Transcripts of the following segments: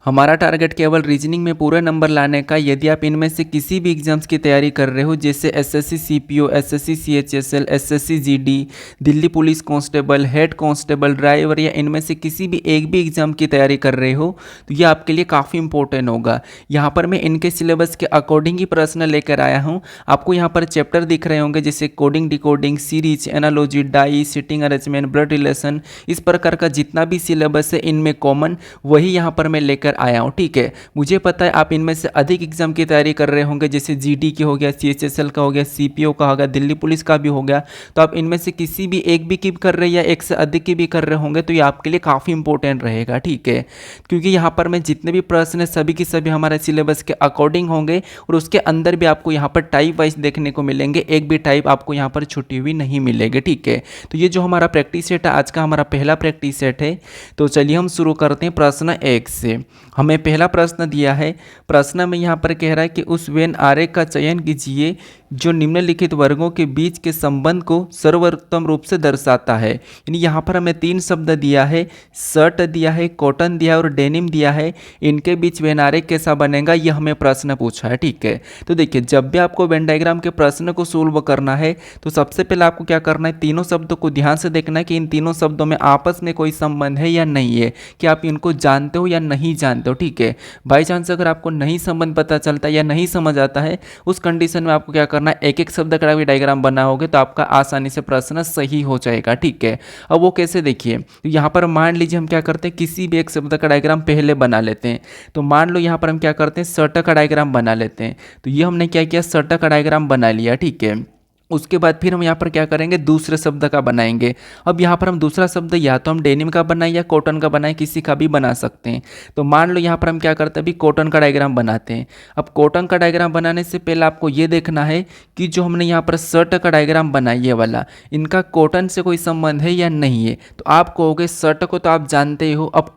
हमारा टारगेट केवल रीजनिंग में पूरे नंबर लाने का। यदि आप इनमें से किसी भी एग्जाम्स की तैयारी कर रहे हो, जैसे SSC CPO, SSC CHSL, SSC GD, Delhi police constable, head constable, driver, या इनमें से किसी भी एक भी एग्जाम की तैयारी कर रहे हो, तो ये आपके लिए काफ़ी इंपॉर्टेंट होगा। यहाँ पर मैं इनके सिलेबस के अकॉर्डिंग ही प्रश्न लेकर आया हूँ। आपको यहाँ पर चैप्टर दिख रहे होंगे, जैसे coding, decoding, series, analogy, die, sitting arrangement, blood relation, इस प्रकार का जितना भी सिलेबस है इनमें कॉमन वही यहाँ पर मैं लेकर आया हूँ। ठीक है, मुझे पता है आप इनमें से अधिक एग्जाम की तैयारी कर रहे होंगे, जैसे जीडी की हो गया, सीएचएसएल का हो गया, सीपीओ का हो गया, दिल्ली पुलिस का भी हो गया। तो आप इनमें से किसी भी एक भी की कर रहे हैं या एक से अधिक की भी कर रहे होंगे, तो ये आपके लिए काफ़ी इंपॉर्टेंट रहेगा। ठीक है, क्योंकि यहाँ पर मैं जितने भी प्रश्न है सभी के सभी हमारे सिलेबस के अकॉर्डिंग होंगे, और उसके अंदर भी आपको यहाँ पर टाइप वाइज देखने को मिलेंगे। एक भी टाइप आपको यहाँ पर छुट्टी हुई नहीं मिलेगी। ठीक है, तो ये जो हमारा प्रैक्टिस सेट है, आज का हमारा पहला प्रैक्टिस सेट है। तो चलिए हम शुरू करते हैं प्रश्न 1 से। हमें पहला प्रश्न दिया है। प्रश्न में यहाँ पर कह रहा है कि उस वेन आरेख का चयन कीजिए जो निम्नलिखित वर्गों के बीच के संबंध को सर्वोत्तम रूप से दर्शाता है। यानी यहाँ पर हमें 3 शब्द दिया है, शर्ट दिया है, कॉटन दिया है और डेनिम दिया है। इनके बीच वेन आरेख कैसा बनेगा, यह हमें प्रश्न पूछा है। ठीक है, तो देखिए जब भी आपको वेन डायग्राम के प्रश्न को सोल्व करना है, तो सबसे पहले आपको क्या करना है, तीनों शब्दों को ध्यान से देखना है कि इन तीनों शब्दों में आपस में कोई संबंध है या नहीं है, कि आप इनको जानते हो या नहीं जानते हो। ठीक है, बाई चांस अगर आपको नहीं संबंध पता चलता है या नहीं समझ आता है, उस कंडीशन में आपको क्या करना है, एक एक शब्द का भी डायग्राम बनाओगे तो आपका आसानी से प्रश्न सही हो जाएगा। ठीक है, अब वो कैसे, देखिए तो यहाँ पर मान लीजिए हम क्या करते हैं, किसी भी एक शब्द का डायग्राम पहले बना लेते हैं। तो मान लो यहाँ पर हम क्या करते हैं, शर्ट का डायग्राम बना लेते हैं। तो ये हमने क्या किया, शर्ट का डायग्राम बना लिया। ठीक है, उसके बाद फिर हम यहाँ पर क्या करेंगे, दूसरे शब्द का बनाएंगे। अब यहाँ पर हम दूसरा शब्द या तो हम डेनिम का बनाएं या कॉटन का बनाएं, किसी का भी बना सकते हैं। तो मान लो यहाँ पर हम क्या करते हैं, अभी कॉटन का डायग्राम बनाते हैं। अब कॉटन का डायग्राम बनाने से पहले आपको ये देखना है कि जो हमने यहाँ पर शर्ट का डायग्राम बनाया ये वाला, इनका कॉटन से कोई संबंध है या नहीं है। तो आप कहोगे शर्ट को तो आप जानते ही हो, अब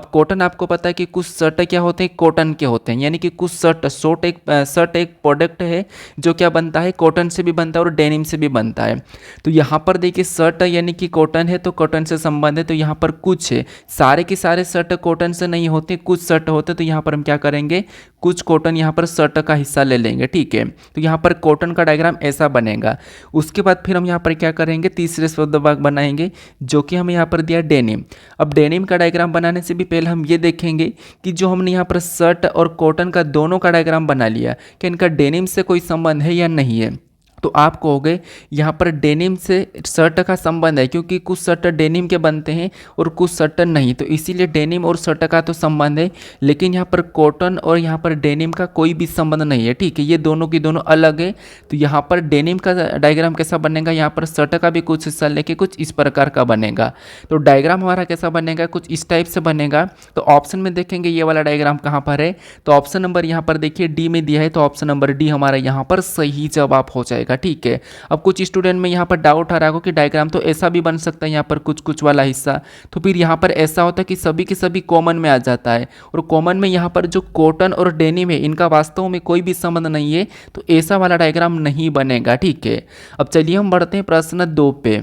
कॉटन आपको पता है कि कुछ शर्ट क्या होते हैं, कॉटन के होते हैं। यानी कि कुछ शर्ट एक प्रोडक्ट है जो क्या बनता है, कॉटन से भी बनता है और डेनिम से भी बनता है। तो यहाँ पर देखिए शर्ट यानी कि कॉटन है तो कॉटन से संबंध है। तो यहाँ पर कुछ है, सारे के सारे शर्ट कॉटन से नहीं होते, कुछ शर्ट होते। तो यहाँ पर हम क्या करेंगे, कुछ कॉटन यहाँ पर शर्ट का हिस्सा ले लेंगे। ठीक है, तो यहाँ पर कॉटन का डायग्राम ऐसा बनेगा। उसके बाद फिर हम यहाँ पर क्या करेंगे, तीसरे शब्द भाग बनाएंगे जो कि हमें यहाँ पर दिया डेनिम। अब डेनिम का डायग्राम बनाने से भी पहले हम ये देखेंगे कि जो हमने यहाँ पर शर्ट और कॉटन का दोनों का डायग्राम बना लिया, कि इनका डेनिम से कोई संबंध है या नहीं है। तो आप कहोगे यहाँ पर डेनिम से शर्ट का संबंध है, क्योंकि कुछ शर्ट डेनिम के बनते हैं और कुछ शर्ट नहीं। तो इसीलिए डेनिम और शर्ट का तो संबंध है, लेकिन यहाँ पर कॉटन और यहाँ पर डेनिम का कोई भी संबंध नहीं है। ठीक है, ये दोनों की दोनों अलग है। तो यहाँ पर डेनिम का डायग्राम कैसा बनेगा, यहाँ पर शर्ट का भी कुछ हिस्सा लेके कुछ इस प्रकार का बनेगा। तो डायग्राम हमारा कैसा बनेगा, कुछ इस टाइप से बनेगा। तो ऑप्शन में देखेंगे ये वाला डायग्राम कहाँ पर है, तो ऑप्शन नंबर यहाँ पर देखिए डी में दिया है, तो ऑप्शन नंबर डी हमारा यहाँ पर सही जवाब हो जाएगा। ठीक है, अब कुछ स्टूडेंट में यहाँ पर डाउट आ रहा होगा कि डायग्राम तो ऐसा भी बन सकता है, यहाँ पर कुछ कुछ वाला हिस्सा। तो फिर यहाँ पर ऐसा होता है कि सभी के सभी कॉमन में आ जाता है, और कॉमन में यहाँ पर जो कॉटन और डेनिम है इनका वास्तव में कोई भी संबंध नहीं है, तो ऐसा वाला डायग्राम नहीं बनेगा। ठीक है, अब चलिए हम बढ़ते हैं प्रश्न 2 पे।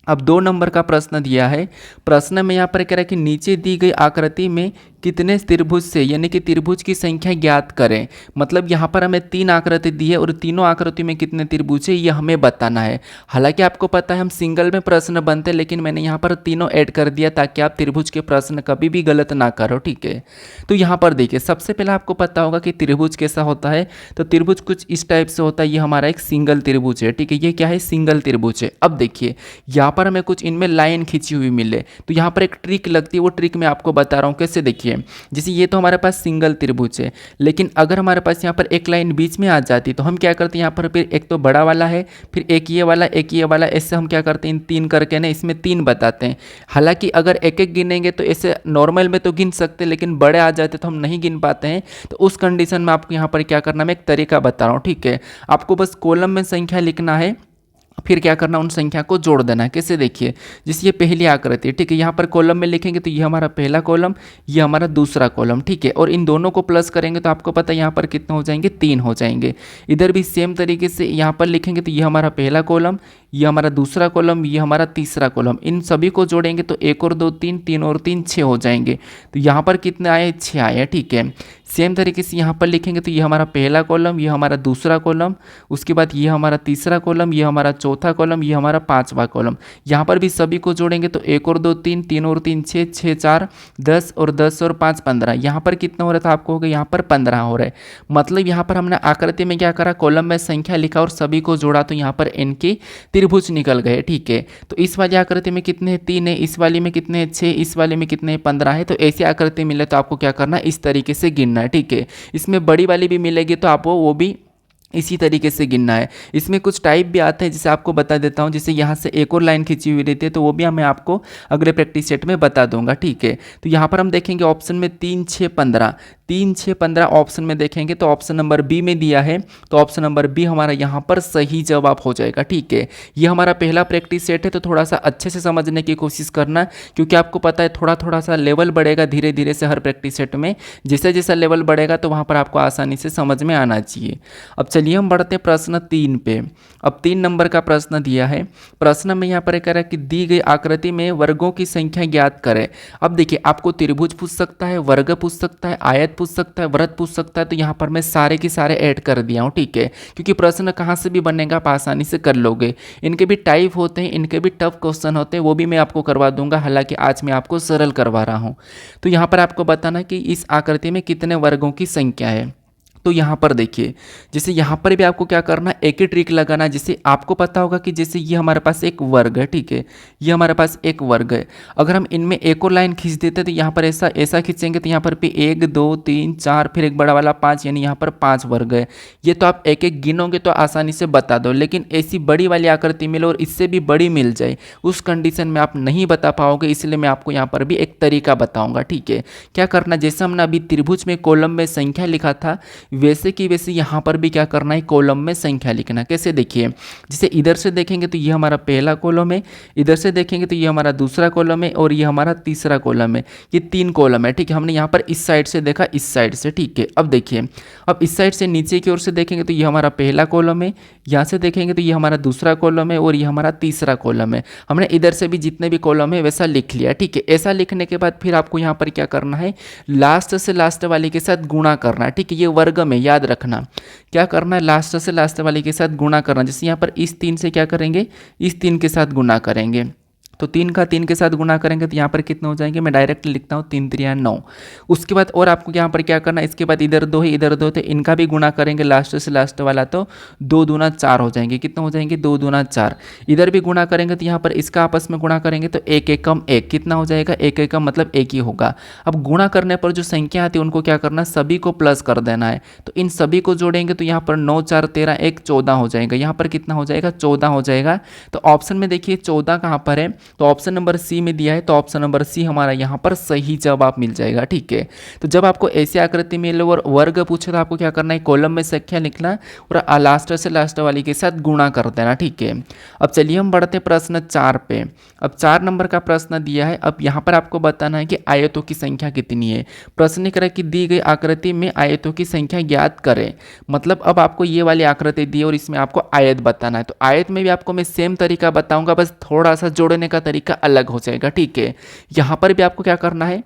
अब 2 नंबर का प्रश्न दिया है। प्रश्न में यहाँ पर कह रहा है कि नीचे दी गई आकृति में कितने त्रिभुज से, यानी कि त्रिभुज की संख्या ज्ञात करें। मतलब यहाँ पर हमें 3 आकृति दी है और तीनों आकृति में कितने त्रिभुज है ये हमें बताना है। हालांकि आपको पता है हम सिंगल में प्रश्न बनते हैं, लेकिन मैंने यहाँ पर तीनों ऐड कर दिया ताकि आप त्रिभुज के प्रश्न कभी भी गलत ना करो। ठीक है, तो यहाँ पर देखिए सबसे पहले आपको पता होगा कि त्रिभुज कैसा होता है। तो त्रिभुज कुछ इस टाइप से होता है, ये हमारा एक सिंगल त्रिभुज है। ठीक है, ये क्या है, सिंगल त्रिभुज है। अब देखिए यहाँ पर हमें कुछ इनमें लाइन खींची हुई मिले, तो यहाँ पर एक ट्रिक लगती है, वो ट्रिक मैं आपको बता रहा हूँ कैसे। देखिए जैसे ये तो हमारे पास सिंगल त्रिभुज है, लेकिन अगर हमारे पास यहाँ पर एक लाइन बीच में आ जाती तो हम क्या करते हैं, यहाँ पर फिर एक तो बड़ा वाला है, फिर एक ये वाला, एक ये वाला, ऐसे हम क्या करते हैं इन 3 करके ना इसमें 3 बताते हैं। हालांकि अगर एक एक गिनेंगे तो ऐसे नॉर्मल में तो गिन सकते हैं, लेकिन बड़े आ जाते तो हम नहीं गिन पाते हैं। तो उस कंडीशन में आपको यहाँ पर क्या करना, मैं एक तरीका बता रहा हूँ। ठीक है, आपको बस कॉलम में संख्या लिखना है फिर क्या करना, उन संख्या को जोड़ देना है। कैसे, देखिए जैसे ये पहली आकृति है, ठीक है, यहाँ पर कॉलम में लिखेंगे तो ये हमारा पहला कॉलम, ये हमारा दूसरा कॉलम, ठीक है, और इन दोनों को प्लस करेंगे तो आपको पता है यहाँ पर कितने हो जाएंगे, 3 हो जाएंगे। इधर भी सेम तरीके से यहाँ पर लिखेंगे तो ये हमारा पहला कॉलम, ये हमारा दूसरा कॉलम, ये हमारा तीसरा कॉलम, इन सभी को जोड़ेंगे तो 1 और 2 3, 3 और 3 6 हो जाएंगे। तो यहाँ पर कितने आए, 6 आए, ठीक है। सेम तरीके से यहाँ पर लिखेंगे तो ये हमारा पहला कॉलम, ये हमारा दूसरा कॉलम, उसके बाद ये हमारा तीसरा कॉलम, ये हमारा चौथा कॉलम, ये हमारा पांचवा कॉलम। यहाँ पर भी सभी को जोड़ेंगे तो 1 और 2 3, 3 और 3 6, 6 4 10 और 10 और 5 15। यहाँ पर कितना हो रहा था आपको, होगा यहाँ पर 15 हो रहा है। मतलब यहाँ पर हमने आकृति में क्या करा, कॉलम में संख्या लिखा और सभी को जोड़ा तो यहाँ पर इनके त्रिभुज निकल गए, ठीक है। तो इस वाली आकृति में कितने हैं, 3 है, इस वाली में कितने हैं, 6, इस वाले में कितने हैं, 15 है। तो ऐसी आकृति मिले तो आपको क्या करना है, इस तरीके से गिनना है, ठीक है। इसमें बड़ी वाली भी मिलेगी तो आपको वो भी इसी तरीके से गिनना है। इसमें कुछ टाइप भी आते हैं जिसे आपको बता देता हूँ, जैसे यहाँ से एक और लाइन खींची हुई रहती है तो वो भी मैं आपको अगले प्रैक्टिस सेट में बता दूंगा, ठीक है। तो यहाँ पर हम देखेंगे ऑप्शन में 3 6 15, 3 6 15 ऑप्शन में देखेंगे तो ऑप्शन नंबर बी में दिया है, तो ऑप्शन नंबर बी हमारा यहाँ पर सही जवाब हो जाएगा, ठीक है। ये हमारा पहला प्रैक्टिस सेट है तो थोड़ा सा अच्छे से समझने की कोशिश करना, क्योंकि आपको पता है थोड़ा थोड़ा सा लेवल बढ़ेगा धीरे धीरे से हर प्रैक्टिस सेट में, जैसा जैसा लेवल बढ़ेगा तो वहाँ पर आपको आसानी से समझ में आना चाहिए। अब चलिए हम बढ़ते हैं प्रश्न 3 पे। अब 3 नंबर का प्रश्न दिया है। प्रश्न में यहाँ पर कह रहा है कि दी गई आकृति में वर्गों की संख्या ज्ञात करें। अब देखिए आपको त्रिभुज पूछ सकता है, वर्ग पूछ सकता है, आयत पूछ सकता है, वृत्त पूछ सकता है, तो यहाँ पर मैं सारे के सारे ऐड कर दिया हूँ, ठीक है, क्योंकि प्रश्न कहाँ से भी बनेगा आप आसानी से कर लोगे। इनके भी टाइप होते हैं, इनके भी टफ क्वेश्चन होते हैं, वो भी मैं आपको करवा दूंगा, हालांकि आज मैं आपको सरल करवा रहा हूँ। तो यहाँ पर आपको बताना कि इस आकृति में कितने वर्गों की संख्या है। तो यहाँ पर देखिए जैसे यहाँ पर भी आपको क्या करना है, एक ही ट्रिक लगाना। जैसे आपको पता होगा कि जैसे ये हमारे पास एक वर्ग है, ठीक है, ये हमारे पास एक वर्ग है। अगर हम इनमें एक और लाइन खींच देते तो यहाँ पर ऐसा ऐसा खींचेंगे तो यहाँ पर भी 1 2 3 4 फिर एक बड़ा वाला 5, यानी यहाँ पर 5 वर्ग है। ये तो आप एक एक गिनोगे तो आसानी से बता दो, लेकिन ऐसी बड़ी वाली आकृति मिले और इससे भी बड़ी मिल जाए उस कंडीशन में आप नहीं बता पाओगे, इसलिए मैं आपको यहाँ पर भी एक तरीका बताऊँगा, ठीक है। क्या करना, जैसे हमने अभी त्रिभुज में कॉलम में संख्या लिखा था वैसे कि वैसे यहाँ पर भी क्या करना है, कॉलम में संख्या लिखना। कैसे, देखिए जैसे इधर से देखेंगे तो ये हमारा पहला कॉलम है, इधर से देखेंगे तो ये हमारा दूसरा कॉलम है और ये हमारा तीसरा कॉलम है। ये 3 कॉलम है, ठीक है। हमने यहाँ पर इस साइड से देखा, इस साइड से, ठीक है। अब देखिए अब इस साइड से नीचे की ओर से देखेंगे तो ये हमारा पहला कॉलम है, यहाँ से देखेंगे तो ये हमारा दूसरा कॉलम है और ये हमारा तीसरा कॉलम है। हमने इधर से भी जितने भी कॉलम है वैसा लिख लिया, ठीक है। ऐसा लिखने के बाद फिर आपको यहाँ पर क्या करना है, लास्ट से लास्ट वाले के साथ गुणा करना है, ठीक है। ये वर्ग में याद रखना क्या करना है, लास्ट से लास्ट वाले के साथ गुणा करना। जैसे यहाँ पर इस 3 से क्या करेंगे, इस 3 के साथ गुणा करेंगे, तो 3 का 3 के साथ गुणा करेंगे तो यहाँ पर कितने हो जाएंगे, मैं डायरेक्ट लिखता हूँ 3 3 9। उसके बाद और आपको यहाँ पर क्या करना है, इसके बाद इधर 2 है इधर 2, तो इनका भी गुणा करेंगे लास्ट से लास्ट वाला, तो 2 दूना 4 हो जाएंगे। कितने हो जाएंगे, 2 दूना 4। इधर भी गुणा करेंगे तो यहाँ पर इसका आपस में गुणा करेंगे तो 1 एकम 1, कितना हो जाएगा, 1 एकम मतलब 1 ही होगा। अब गुणा करने पर जो संख्या आती है उनको क्या करना, सभी को प्लस कर देना है। तो इन सभी को जोड़ेंगे तो यहाँ पर 9 4 13 1 14 हो जाएगा। यहाँ पर कितना हो जाएगा, 14 हो जाएगा। तो ऑप्शन में देखिए 14 कहाँ पर है, तो ऑप्शन नंबर सी में दिया है, तो ऑप्शन नंबर सी हमारा यहाँ पर सही जवाब मिल जाएगा, ठीक है। तो जब आपको ऐसी आकृति मिले और वर्ग पूछे तो आपको क्या करना है, कॉलम में संख्या लिखना और लास्ट से लास्ट वाली के साथ गुणा कर देना, ठीक है। अब चलिए हम बढ़ते प्रश्न 4 पे। अब 4 नंबर का प्रश्न दिया है। अब यहाँ पर आपको बताना है कि आयतों की संख्या कितनी है। प्रश्न करें कि दी गई आकृति में आयतों की संख्या ज्ञात करें। मतलब अब आपको ये वाली आकृति दी और इसमें आपको आयत बताना है। तो आयत में भी आपको मैं सेम तरीका बताऊंगा, बस थोड़ा सा जोड़ने का तरीका अलग हो जाएगा, ठीक है। यहाँ पर भी आपको क्या करना है,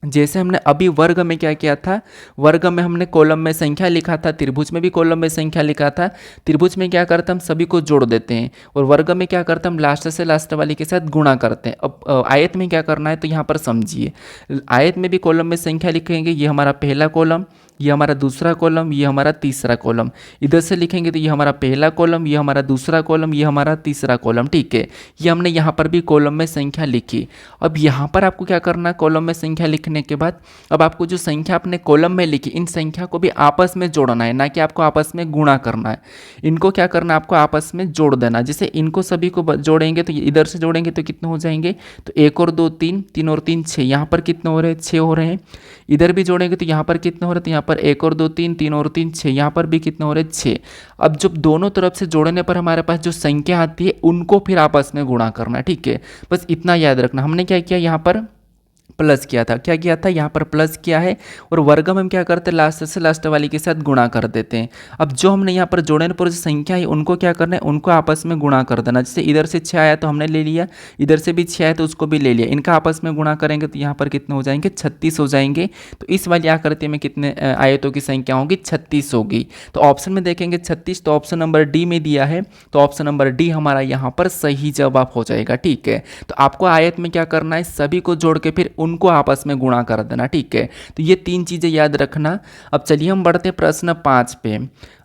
जैसे हमने अभी वर्ग में क्या किया था, वर्ग में हमने कॉलम में संख्या लिखा था, त्रिभुज में भी कॉलम में संख्या लिखा था। त्रिभुज में क्या करते हैं, हम सभी को जोड़ देते हैं, और वर्ग में क्या करते हैं, हम लास्ट से लास्ट वाली के साथ गुणा करते हैं। अब आयत में क्या करना है, तो यहाँ पर समझिए, आयत में भी कॉलम में संख्या लिखेंगे। ये हमारा पहला कॉलम, ये हमारा दूसरा कॉलम, ये हमारा तीसरा कॉलम। इधर से लिखेंगे तो ये हमारा पहला कॉलम, ये हमारा दूसरा कॉलम, ये हमारा तीसरा कॉलम, ठीक है। ये हमने यहाँ पर भी कॉलम में संख्या लिखी। अब यहाँ पर आपको क्या करना है, कॉलम में संख्या लिखने के बाद अब आपको जो संख्या आपने कॉलम में लिखी, इन संख्या को भी आपस में जोड़ना है, ना कि आपको आपस में गुणा करना है। इनको क्या करना है, आपको आपस में जोड़ देना। जैसे इनको सभी को जोड़ेंगे तो इधर से जोड़ेंगे तो कितने हो जाएंगे, तो 1 और 2 3, 3 और 3 6। यहाँ पर कितने हो रहे हैं, 6 हो रहे हैं। इधर भी जोड़ेंगे तो यहाँ पर कितने हो रहे हैं, तो यहाँ पर 1 और 2 3, 3 और 3 6, यहाँ पर भी कितने हो रहे 6। अब जब दोनों तरफ से जोड़ने पर हमारे पास जो संख्या आती है उनको फिर आपस में गुणा करना, ठीक है। बस इतना याद रखना। हमने क्या किया, यहाँ पर प्लस किया था, क्या किया था, यहाँ पर प्लस किया है और वर्ग हम क्या करते हैं, लास्ट से लास्ट वाली के साथ गुणा कर देते हैं। अब जो हमने यहाँ पर जोड़ने पर जो संख्या है उनको क्या करना है, उनको आपस में गुणा कर देना। जैसे इधर से 6 आया तो हमने ले लिया, इधर से भी 6 आया तो उसको भी ले लिया, इनका आपस में गुणा करेंगे तो यहाँ पर कितने हो जाएंगे, 36 हो जाएंगे। तो इस वाली आकृति में कितने आयतों की संख्या होगी, 36 होगी। तो ऑप्शन में देखेंगे 36, तो ऑप्शन नंबर डी में दिया है, तो ऑप्शन नंबर डी हमारा यहाँ पर सही जवाब हो जाएगा, ठीक है। तो आपको आयत में क्या करना है, सभी को जोड़ के फिर उनको आपस में गुणा कर देना, ठीक है। तो ये 3 चीजें याद रखना। अब चलिए हम बढ़ते हैं प्रश्न 5 पे।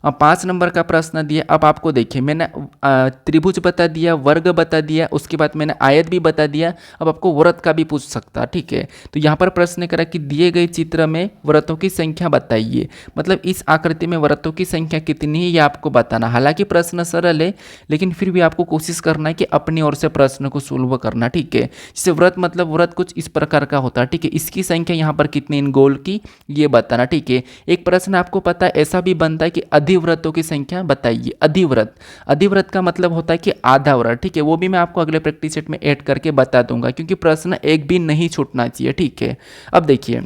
अब 5 नंबर का प्रश्न दिया। अब आपको देखिए मैंने त्रिभुज बता दिया, वर्ग बता दिया, उसके बाद मैंने आयत भी बता दिया। अब आपको वृत्त का भी पूछ सकता है, ठीक है। तो यहाँ पर प्रश्न करा कि दिए गए चित्र में वृत्तों की संख्या बताइए, मतलब इस आकृति में वृत्तों की संख्या कितनी है ये आपको बताना। हालांकि प्रश्न सरल है लेकिन फिर भी आपको कोशिश करना है कि अपनी ओर से प्रश्न को सोल्व करना, ठीक है। जैसे वृत्त मतलब वृत्त कुछ इस प्रकार का होता है, ठीक है। इसकी संख्या यहाँ पर कितनी इन गोल की ये बताना, ठीक है। एक प्रश्न आपको पता है ऐसा भी बनता है कि अधिवृत्तों की संख्या बताइए। अधिवृत्त, अधिवृत्त का मतलब होता है कि आधा वृत्त, ठीक है। वो भी मैं आपको अगले प्रैक्टिस सेट में ऐड करके बता दूंगा क्योंकि प्रश्न एक भी नहीं छूटना चाहिए, ठीक है। अब देखिए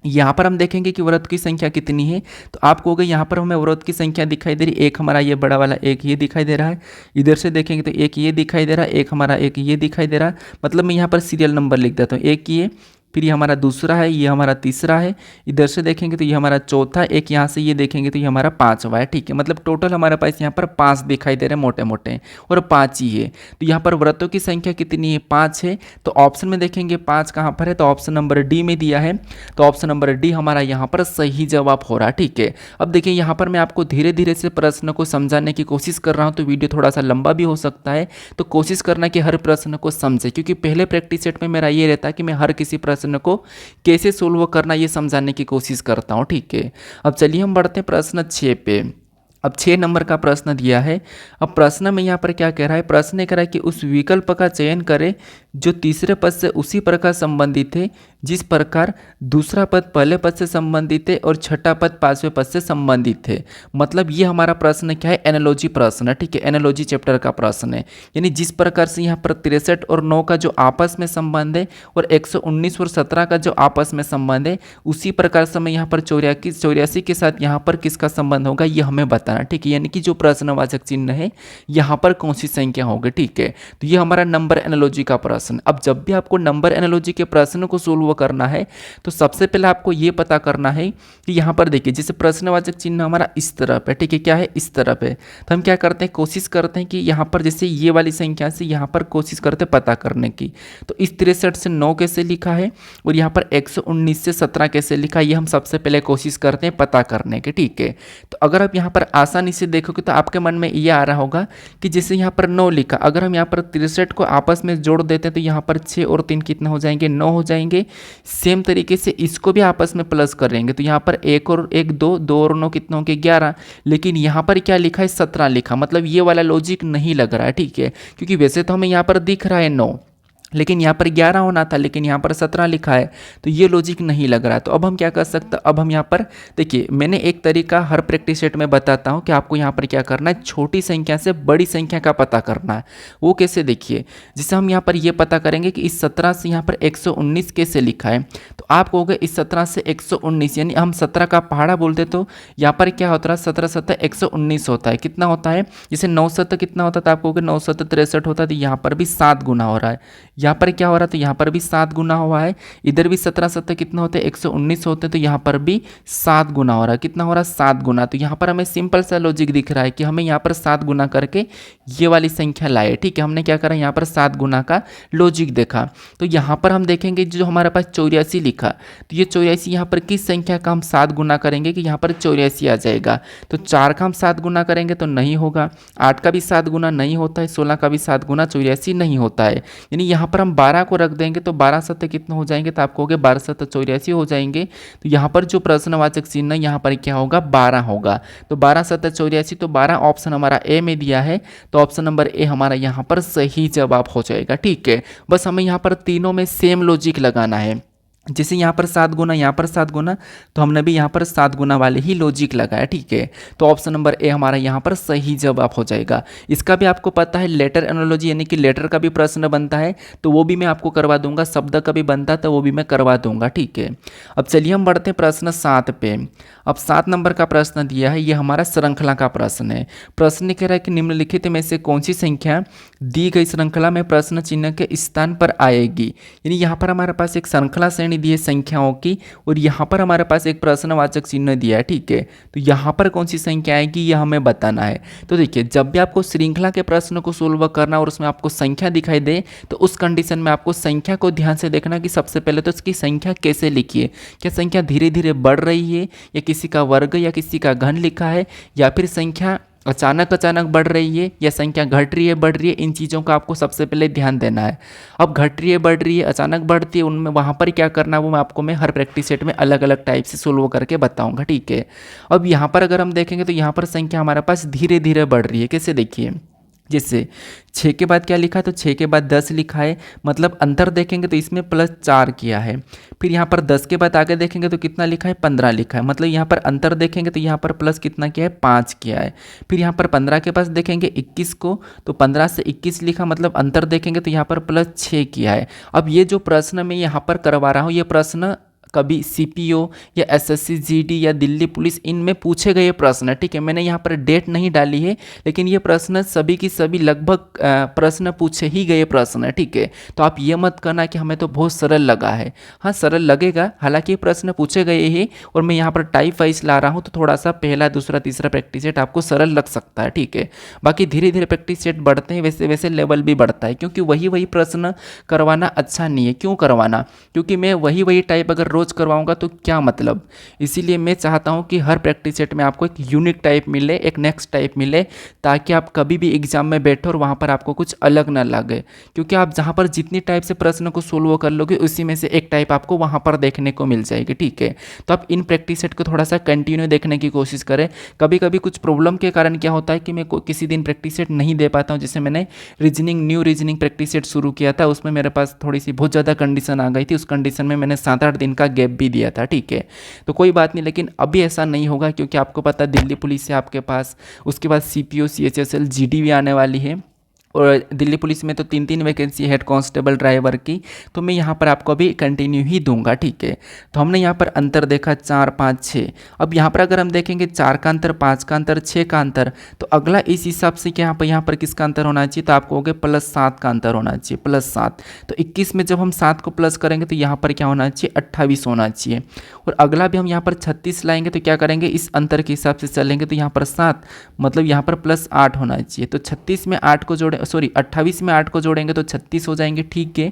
यहाँ पर हम देखेंगे कि वृत्त की संख्या कितनी है। तो आपको होगा यहाँ पर हमें वृत्त की संख्या दिखाई दे रही, एक हमारा ये बड़ा वाला एक ये दिखाई दे रहा है, इधर से देखेंगे तो एक ये दिखाई दे रहा है, एक हमारा एक ये दिखाई दे रहा है। मतलब मैं यहाँ पर सीरियल नंबर लिख देता हूँ, एक ये, फिर ये हमारा दूसरा है, ये हमारा तीसरा है, इधर से देखेंगे तो ये हमारा चौथा, एक यहाँ से ये देखेंगे तो ये हमारा 5वां है, ठीक है। मतलब टोटल हमारे पास यहाँ पर 5 दिखाई दे रहे हैं मोटे मोटे, और 5 ही है। तो यहाँ पर वृत्तों की संख्या कितनी है, 5 है। तो ऑप्शन में देखेंगे 5 कहाँ पर है, तो ऑप्शन नंबर डी में दिया है। तो ऑप्शन नंबर डी हमारा यहाँ पर सही जवाब हो रहा है, ठीक है। अब देखिए यहाँ पर मैं आपको धीरे धीरे से प्रश्न को समझाने की कोशिश कर रहा हूँ, तो वीडियो थोड़ा सा लंबा भी हो सकता है। तो कोशिश करना कि हर प्रश्न को समझे, क्योंकि पहले प्रैक्टिस सेट में मेरा ये रहता है कि मैं हर किसी प्रश्न को कैसे सोल्व करना ये समझाने की कोशिश करता हूं, ठीक है। अब चलिए हम बढ़ते हैं प्रश्न 6 पे। अब 6 नंबर का प्रश्न दिया है। अब प्रश्न में यहाँ पर क्या कह रहा है, प्रश्न कह रहा है कि उस विकल्प का चयन करें जो तीसरे पद से उसी प्रकार संबंधित है जिस प्रकार दूसरा पद पहले पद से संबंधित है और छठा पद 5वें पद से संबंधित है। मतलब ये हमारा प्रश्न क्या है, एनालॉजी प्रश्न है, ठीक है। एनालॉजी चैप्टर का प्रश्न है, यानी जिस प्रकार से यहाँ पर 63 और 9 का जो आपस में संबंध है और 119 और 17 का जो आपस में संबंध है, उसी प्रकार से हमें यहाँ पर 84 के साथ यहाँ पर किसका संबंध होगा ये हमें बताना, ठीक है। यानी कि जो प्रश्नवाचक चिन्ह है यहाँ पर कौन सी संख्या होगी, ठीक है। तो ये हमारा नंबर एनालॉजी का प्रश्न। अब जब भी आपको नंबर एनालॉजी के प्रश्न को सोल्व करना है तो सबसे पहले आपको ये पता करना है कि यहाँ पर देखिए जैसे प्रश्नवाचक चिन्ह हमारा इस तरफ है, ठीक है, क्या है इस तरफ है। तो हम क्या करते हैं, कोशिश करते हैं कि यहाँ पर जैसे ये वाली संख्या से यहाँ पर कोशिश करते हैं पता करने की। तो इस 63 से 9 कैसे लिखा है और यहाँ पर 119 से 17 कैसे लिखा है, ये हम सबसे पहले कोशिश करते हैं पता करने की, ठीक है। तो अगर आप यहाँ पर आसानी से देखोगे तो आपके मन में ये आ रहा होगा कि जैसे यहाँ पर 9 लिखा, अगर हम यहाँ पर 63 को आपस में जोड़ देते हैं तो यहाँ पर 6 और 3 कितना हो जाएंगे, 9 हो जाएंगे। सेम तरीके से इसको भी आपस में प्लस करेंगे तो यहाँ पर 1 और 1 2, 2 और 9 कितना हो गया, 11। लेकिन यहाँ पर क्या लिखा है, 17 लिखा। मतलब ये वाला लॉजिक नहीं लग रहा है, ठीक है, क्योंकि वैसे तो हमें यहाँ पर दिख रहा है 9 लेकिन यहाँ पर 11 होना था, लेकिन यहाँ पर 17 लिखा है, तो ये लॉजिक नहीं लग रहा है। तो अब हम क्या कर सकते हैं, अब हम यहाँ पर देखिए मैंने एक तरीका हर प्रैक्टिस सेट में बताता हूँ कि आपको यहाँ पर क्या करना है, छोटी संख्या से बड़ी संख्या का पता करना है। वो कैसे, देखिए जिससे हम यहाँ पर ये पता करेंगे कि इस 17 से यहाँ पर 119 कैसे लिखा है। तो आप कहोगे इस 17 से 119 यानी हम 17 का पहाड़ा बोलते तो यहाँ पर क्या होता है, 17 17 119 होता है। कितना होता है, जैसे 9 7 कितना होता था, आप कहोगे 9 7 63 होता है, तो यहाँ पर भी 7 गुना हो रहा है। यहाँ पर क्या हो रहा है, तो यहाँ पर भी 7 गुना हुआ है। इधर भी 17 17 कितना होते हैं, 119 होते हैं, तो यहाँ पर भी 7 गुना हो रहा है। कितना हो रहा है, 7 गुना। तो यहाँ पर हमें सिंपल सा लॉजिक दिख रहा है कि हमें यहाँ पर 7 गुना करके ये वाली संख्या लाए, ठीक है। हमने क्या करा, यहाँ पर 7 गुना का लॉजिक देखा। तो यहाँ पर हम देखेंगे जो हमारे पास 84 लिखा, तो ये 84 यहाँ पर किस संख्या का हम 7 गुना करेंगे कि यहाँ पर 84 आ जाएगा। तो 4 का हम 7 गुना करेंगे तो नहीं होगा, 8 का भी 7 गुना नहीं होता है, 16 का भी 7 गुना 84 नहीं होता है। यानी यहाँ पर हम 12 को रख देंगे तो 12 सत्ते कितना हो जाएंगे, तो आप कहोगे 12 सत्ते 84 हो जाएंगे। तो यहाँ पर जो प्रश्नवाचक चिन्ह है यहाँ पर क्या होगा, 12 होगा। तो 12 सत्ते 84, तो 12 ऑप्शन हमारा ए में दिया है, तो ऑप्शन नंबर ए हमारा यहाँ पर सही जवाब हो जाएगा, ठीक है। बस हमें यहाँ पर तीनों में सेम लॉजिक लगाना है। जैसे यहाँ पर 7 गुना, यहाँ पर 7 गुना, तो हमने भी यहाँ पर 7 गुना वाले ही लॉजिक लगाया, ठीक है। तो ऑप्शन नंबर ए हमारा यहाँ पर सही जवाब हो जाएगा। इसका भी आपको पता है लेटर एनालॉजी यानी कि लेटर का भी प्रश्न बनता है, तो वो भी मैं आपको करवा दूंगा। शब्द का भी बनता है तो वो भी मैं करवा दूंगा, ठीक है। अब चलिए हम बढ़ते हैं प्रश्न 7 पे। अब 7 नंबर का प्रश्न दिया है, ये हमारा श्रृंखला का प्रश्न है। प्रश्न कह रहा है कि निम्नलिखित में से कौन सी संख्या दी गई श्रृंखला में प्रश्न चिन्ह के स्थान पर आएगी। यानी यहाँ पर हमारे पास एक श्रृंखला श्रेणी दी है संख्याओं की, और यहाँ पर हमारे पास एक प्रश्नवाचक चिन्ह दिया है, ठीक है। तो यहाँ पर कौन सी संख्या आएगी ये हमें बताना है। तो देखिए, जब भी आपको श्रृंखला के प्रश्न को सोल्व करना और उसमें आपको संख्या दिखाई दे, तो उस कंडीशन में आपको संख्या को ध्यान से देखना कि सबसे पहले तो इसकी संख्या कैसे लिखी है। क्या संख्या धीरे धीरे बढ़ रही है, या किसी का वर्ग या किसी का घन लिखा है, या फिर संख्या अचानक अचानक बढ़ रही है, या संख्या घट रही है बढ़ रही है। इन चीज़ों का आपको सबसे पहले ध्यान देना है। अब घट रही है बढ़ रही है अचानक बढ़ती है, उनमें वहाँ पर क्या करना है वो मैं आपको हर प्रैक्टिस सेट में अलग अलग टाइप से सोल्व करके बताऊंगा, ठीक है। अब यहाँ पर अगर हम देखेंगे तो यहाँ पर संख्या हमारे पास धीरे धीरे बढ़ रही है। कैसे, देखिए, जैसे 6 के बाद क्या लिखा है, तो 6 के बाद 10 लिखा है, मतलब अंतर देखेंगे तो इसमें +4 किया है। फिर यहाँ पर 10 के बाद आगे देखेंगे तो कितना लिखा है, 15 लिखा है, मतलब यहाँ पर अंतर देखेंगे तो यहाँ पर प्लस कितना किया है, 5 किया है। फिर यहाँ पर 15 के पास देखेंगे 21 को, तो 15 से 21 लिखा, मतलब अंतर देखेंगे तो यहाँ पर +6 किया है। अब ये जो प्रश्न मैं यहाँ पर करवा रहा हूँ, ये प्रश्न कभी सीपीओ या एसएससी जीडी या दिल्ली पुलिस इनमें पूछे गए प्रश्न है, ठीक है। मैंने यहाँ पर डेट नहीं डाली है, लेकिन ये प्रश्न सभी की सभी लगभग प्रश्न पूछे ही गए प्रश्न है, ठीक है। तो आप ये मत करना कि हमें तो बहुत सरल लगा है। हाँ, सरल लगेगा, हालांकि ये प्रश्न पूछे गए हैं और मैं यहाँ पर टाइप वाइज ला रहा हूँ, तो थोड़ा सा पहला दूसरा तीसरा प्रैक्टिस सेट आपको सरल लग सकता है, ठीक है। बाकी धीरे धीरे प्रैक्टिस सेट बढ़ते हैं, वैसे वैसे लेवल भी बढ़ता है, क्योंकि वही प्रश्न करवाना अच्छा नहीं है। क्यों करवाना, क्योंकि मैं वही टाइप अगर रोज करवाऊंगा तो क्या मतलब। इसीलिए मैं चाहता हूं कि हर प्रैक्टिस सेट में आपको एक यूनिक टाइप मिले, एक नेक्स्ट टाइप मिले, ताकि आप कभी भी एग्जाम में बैठो और वहां पर आपको कुछ अलग ना लगे। क्योंकि आप जहां पर जितनी टाइप से प्रश्न को सोल्व कर लोगे, उसी में से एक टाइप आपको वहां पर देखने को मिल जाएगी, ठीक है। तो आप इन प्रैक्टिस सेट को थोड़ा सा कंटिन्यू देखने की कोशिश करें। कभी कभी कुछ प्रॉब्लम के कारण क्या होता है कि मैं किसी दिन प्रैक्टिस सेट नहीं दे पाता हूँ। जैसे मैंने न्यू रीजनिंग प्रैक्टिस सेट शुरू किया था, उसमें मेरे पास थोड़ी सी बहुत ज़्यादा कंडीशन आ गई थी। उस कंडीशन में मैंने 7-8 दिन का गैप भी दिया था, ठीक है। तो कोई बात नहीं, लेकिन अभी ऐसा नहीं होगा, क्योंकि आपको पता है दिल्ली पुलिस से आपके पास, उसके बाद सीपीओ सीएचएसएल जीडी भी आने वाली है, और दिल्ली पुलिस में तो 3-3 वैकेंसी हेड कांस्टेबल ड्राइवर की, तो मैं यहाँ पर आपको अभी कंटिन्यू ही दूंगा, ठीक है। तो हमने यहाँ पर अंतर देखा 4, 5, 6। अब यहाँ पर अगर हम देखेंगे 4 का अंतर, 5 का अंतर, 6 का अंतर, तो अगला इस हिसाब से कि यहाँ पर किसका अंतर होना चाहिए, तो आपको हो गया +7 का अंतर होना चाहिए, +7। तो 21 में जब हम 7 को प्लस करेंगे तो यहाँ पर क्या होना चाहिए, 28 होना चाहिए। और अगला भी हम यहाँ पर 36 लाएंगे तो क्या करेंगे, इस अंतर के हिसाब से चलेंगे, तो यहाँ पर 7 मतलब यहाँ पर +8 होना चाहिए। तो 36 में 8 को जोड़े, 28 में 8 को जोड़ेंगे तो 36 हो जाएंगे, ठीक है।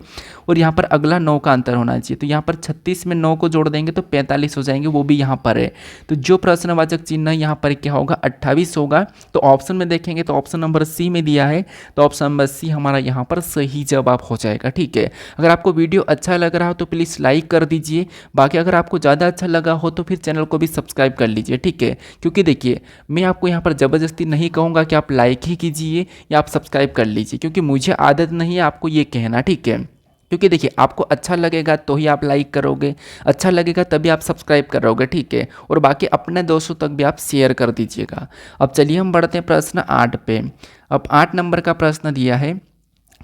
और यहाँ पर अगला 9 का अंतर होना चाहिए, तो यहाँ पर 36 में 9 को जोड़ देंगे तो 45 हो जाएंगे, वो भी यहाँ पर है। तो जो प्रश्नवाचक चिन्ह यहाँ पर क्या होगा, 28 होगा। तो ऑप्शन में देखेंगे तो ऑप्शन नंबर सी में दिया है, तो ऑप्शन नंबर सी हमारा यहाँ पर सही जवाब हो जाएगा, ठीक है। अगर आपको वीडियो अच्छा लग रहा हो तो प्लीज़ लाइक कर दीजिए। बाकी अगर आपको ज़्यादा अच्छा लगा हो तो फिर चैनल को भी सब्सक्राइब कर लीजिए, ठीक है। क्योंकि देखिए, मैं आपको यहाँ पर ज़बरदस्ती नहीं कहूँगा कि आप लाइक ही कीजिए या आप सब्सक्राइब कर लीजिए, क्योंकि मुझे आदत नहीं है आपको ये कहना, ठीक है। क्योंकि देखिए, आपको अच्छा लगेगा तो ही आप लाइक करोगे, अच्छा लगेगा तभी आप सब्सक्राइब करोगे, ठीक है। और बाकी अपने दोस्तों तक भी आप शेयर कर दीजिएगा। अब चलिए हम बढ़ते हैं प्रश्न 8 पे। अब 8 नंबर का प्रश्न दिया है।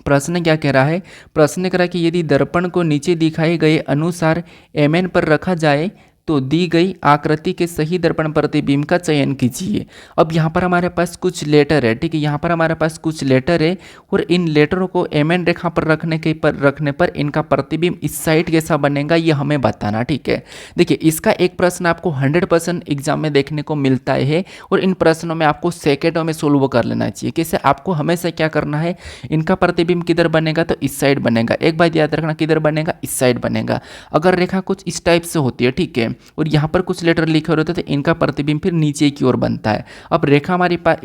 प्रश्न क्या कह रहा है, प्रश्न कह रहा है कि यदि दर्पण को नीचे दिखाए गए अनुसार mn पर रखा जाए तो दी गई आकृति के सही दर्पण प्रतिबिंब का चयन कीजिए। अब यहाँ पर हमारे पास कुछ लेटर है, ठीक है। यहाँ पर हमारे पास कुछ लेटर है और इन लेटरों को mn रेखा पर रखने पर इनका प्रतिबिंब इस साइड कैसा बनेगा ये हमें बताना, ठीक है। देखिए, इसका एक प्रश्न आपको 100% एग्जाम में देखने को मिलता है और इन प्रश्नों में आपको सेकेंडों में सोल्व कर लेना चाहिए। कैसे, आपको हमेशा क्या करना है, इनका प्रतिबिंब किधर बनेगा, तो इस साइड बनेगा। एक बात याद रखना, किधर बनेगा, इस साइड बनेगा। अगर रेखा कुछ इस टाइप से होती है, ठीक है, और यहाँ पर कुछ लेटर लिखे हुए होते हैं तो इनका प्रतिबिंब फिर नीचे की ओर बनता है। अब रेखा हमारी पास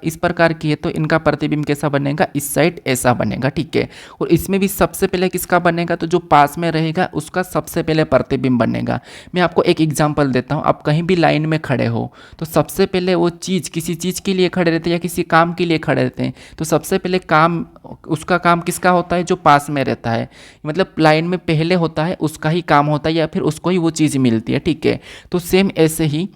इस प्रकार की है तो इनका प्रतिबिंब कैसा बनेगा, इस साइड ऐसा बनेगा, ठीक है। और इसमें भी सबसे पहले किसका बनेगा, तो जो पास में रहेगा उसका सबसे पहले प्रतिबिंब बनेगा। मैं आपको एक एग्जांपल देता हूँ। आप कहीं भी लाइन में खड़े हो तो सबसे पहले वो चीज़ किसी चीज़ के लिए खड़े रहते हैं या किसी काम के लिए खड़े रहते हैं, तो सबसे पहले काम उसका काम किसका होता है, जो पास में रहता है, मतलब लाइन में पहले होता है उसका ही काम होता है या फिर उसको ही वो चीज़ मिलती है, ठीक है। तो सेम ऐसे ही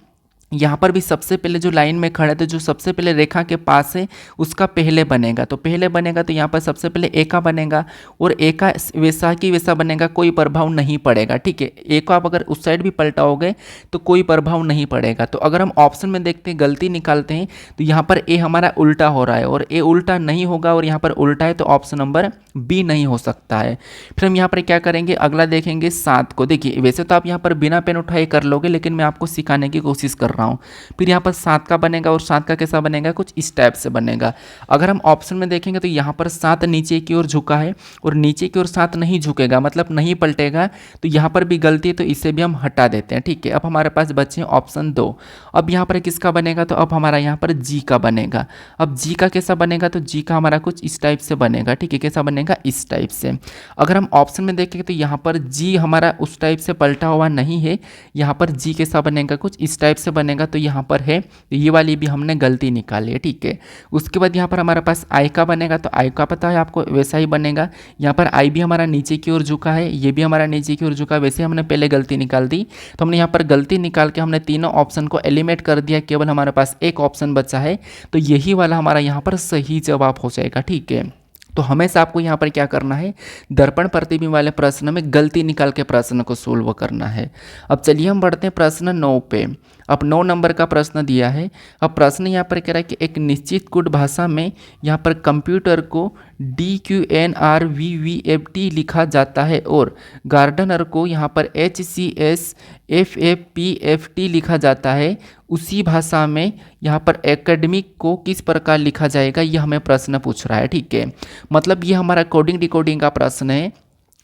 यहाँ पर भी सबसे पहले जो लाइन में खड़े थे, जो सबसे पहले रेखा के पास है उसका पहले बनेगा। तो पहले बनेगा तो यहाँ पर सबसे पहले ए का बनेगा और ए का वैसा की वैसा बनेगा, कोई प्रभाव नहीं पड़ेगा, ठीक है। ए को आप अगर उस साइड भी पलटाओगे तो कोई प्रभाव नहीं पड़ेगा। तो अगर हम ऑप्शन में देखते हैं, गलती निकालते हैं, तो यहाँ पर ए हमारा उल्टा हो रहा है और ए उल्टा नहीं होगा और यहाँ पर उल्टा है तो ऑप्शन नंबर बी नहीं हो सकता है। फिर हम यहाँ पर क्या करेंगे, अगला देखेंगे 7 को। देखिए वैसे तो आप यहाँ पर बिना पेन उठाए कर लोगे, लेकिन मैं आपको सिखाने की कोशिश कर रहा हूँ। फिर यहाँ पर 7 का बनेगा और 7 का कैसा बनेगा, कुछ इस टाइप से बनेगा। अगर हम ऑप्शन में देखेंगे तो यहाँ पर 7 नीचे की ओर झुका है और नीचे की ओर 7 नहीं झुकेगा, मतलब नहीं पलटेगा, तो यहाँ पर भी गलती है तो इसे भी हम हटा देते हैं, ठीक है। अब हमारे पास बचे ऑप्शन 2। अब यहाँ पर किसका बनेगा, तो अब हमारा यहाँ पर जी का बनेगा। अब जी का कैसा बनेगा, तो जी का हमारा कुछ इस टाइप से बनेगा, ठीक है। कैसा बनेगा, इस टाइप से। अगर हम ऑप्शन में देखेंगे तो यहाँ पर जी हमारा उस टाइप से पलटा हुआ नहीं है, यहाँ पर जी कैसा बनेगा, कुछ इस टाइप से बनेगा, तो यहाँ पर है, ये वाली भी हमने गलती निकाली है, ठीक है। उसके बाद यहाँ पर हमारे पास आई का बनेगा, तो आई का पता है आपको, वैसा ही बनेगा। यहाँ पर आई भी हमारा नीचे की ओर झुका है, ये भी हमारा नीचे की ओर झुका है, वैसे हमने पहले गलती निकाल दी। तो हमने यहाँ पर गलती निकाल के हमने तीनों ऑप्शन को एलिमिनेट कर दिया, केवल हमारे पास एक ऑप्शन बचा है, तो यही वाला हमारा यहाँ पर सही जवाब हो जाएगा, ठीक है। तो हमेशा आपको यहाँ पर क्या करना है, दर्पण प्रतिबिंब वाले प्रश्न में गलती निकाल के प्रश्न को सोल्व करना है। अब चलिए हम बढ़ते हैं प्रश्न 9 पे। अब 9 नंबर का प्रश्न दिया है। अब प्रश्न यहाँ पर कह रहा है कि एक निश्चित कोड भाषा में यहाँ पर कंप्यूटर को DQNRVVFT लिखा जाता है और गार्डनर को यहाँ पर HCSFFPFT लिखा जाता है। उसी भाषा में यहाँ पर एकेडमिक को किस प्रकार लिखा जाएगा, ये हमें प्रश्न पूछ रहा है, ठीक है। मतलब ये हमारा कोडिंग डिकोडिंग का प्रश्न है।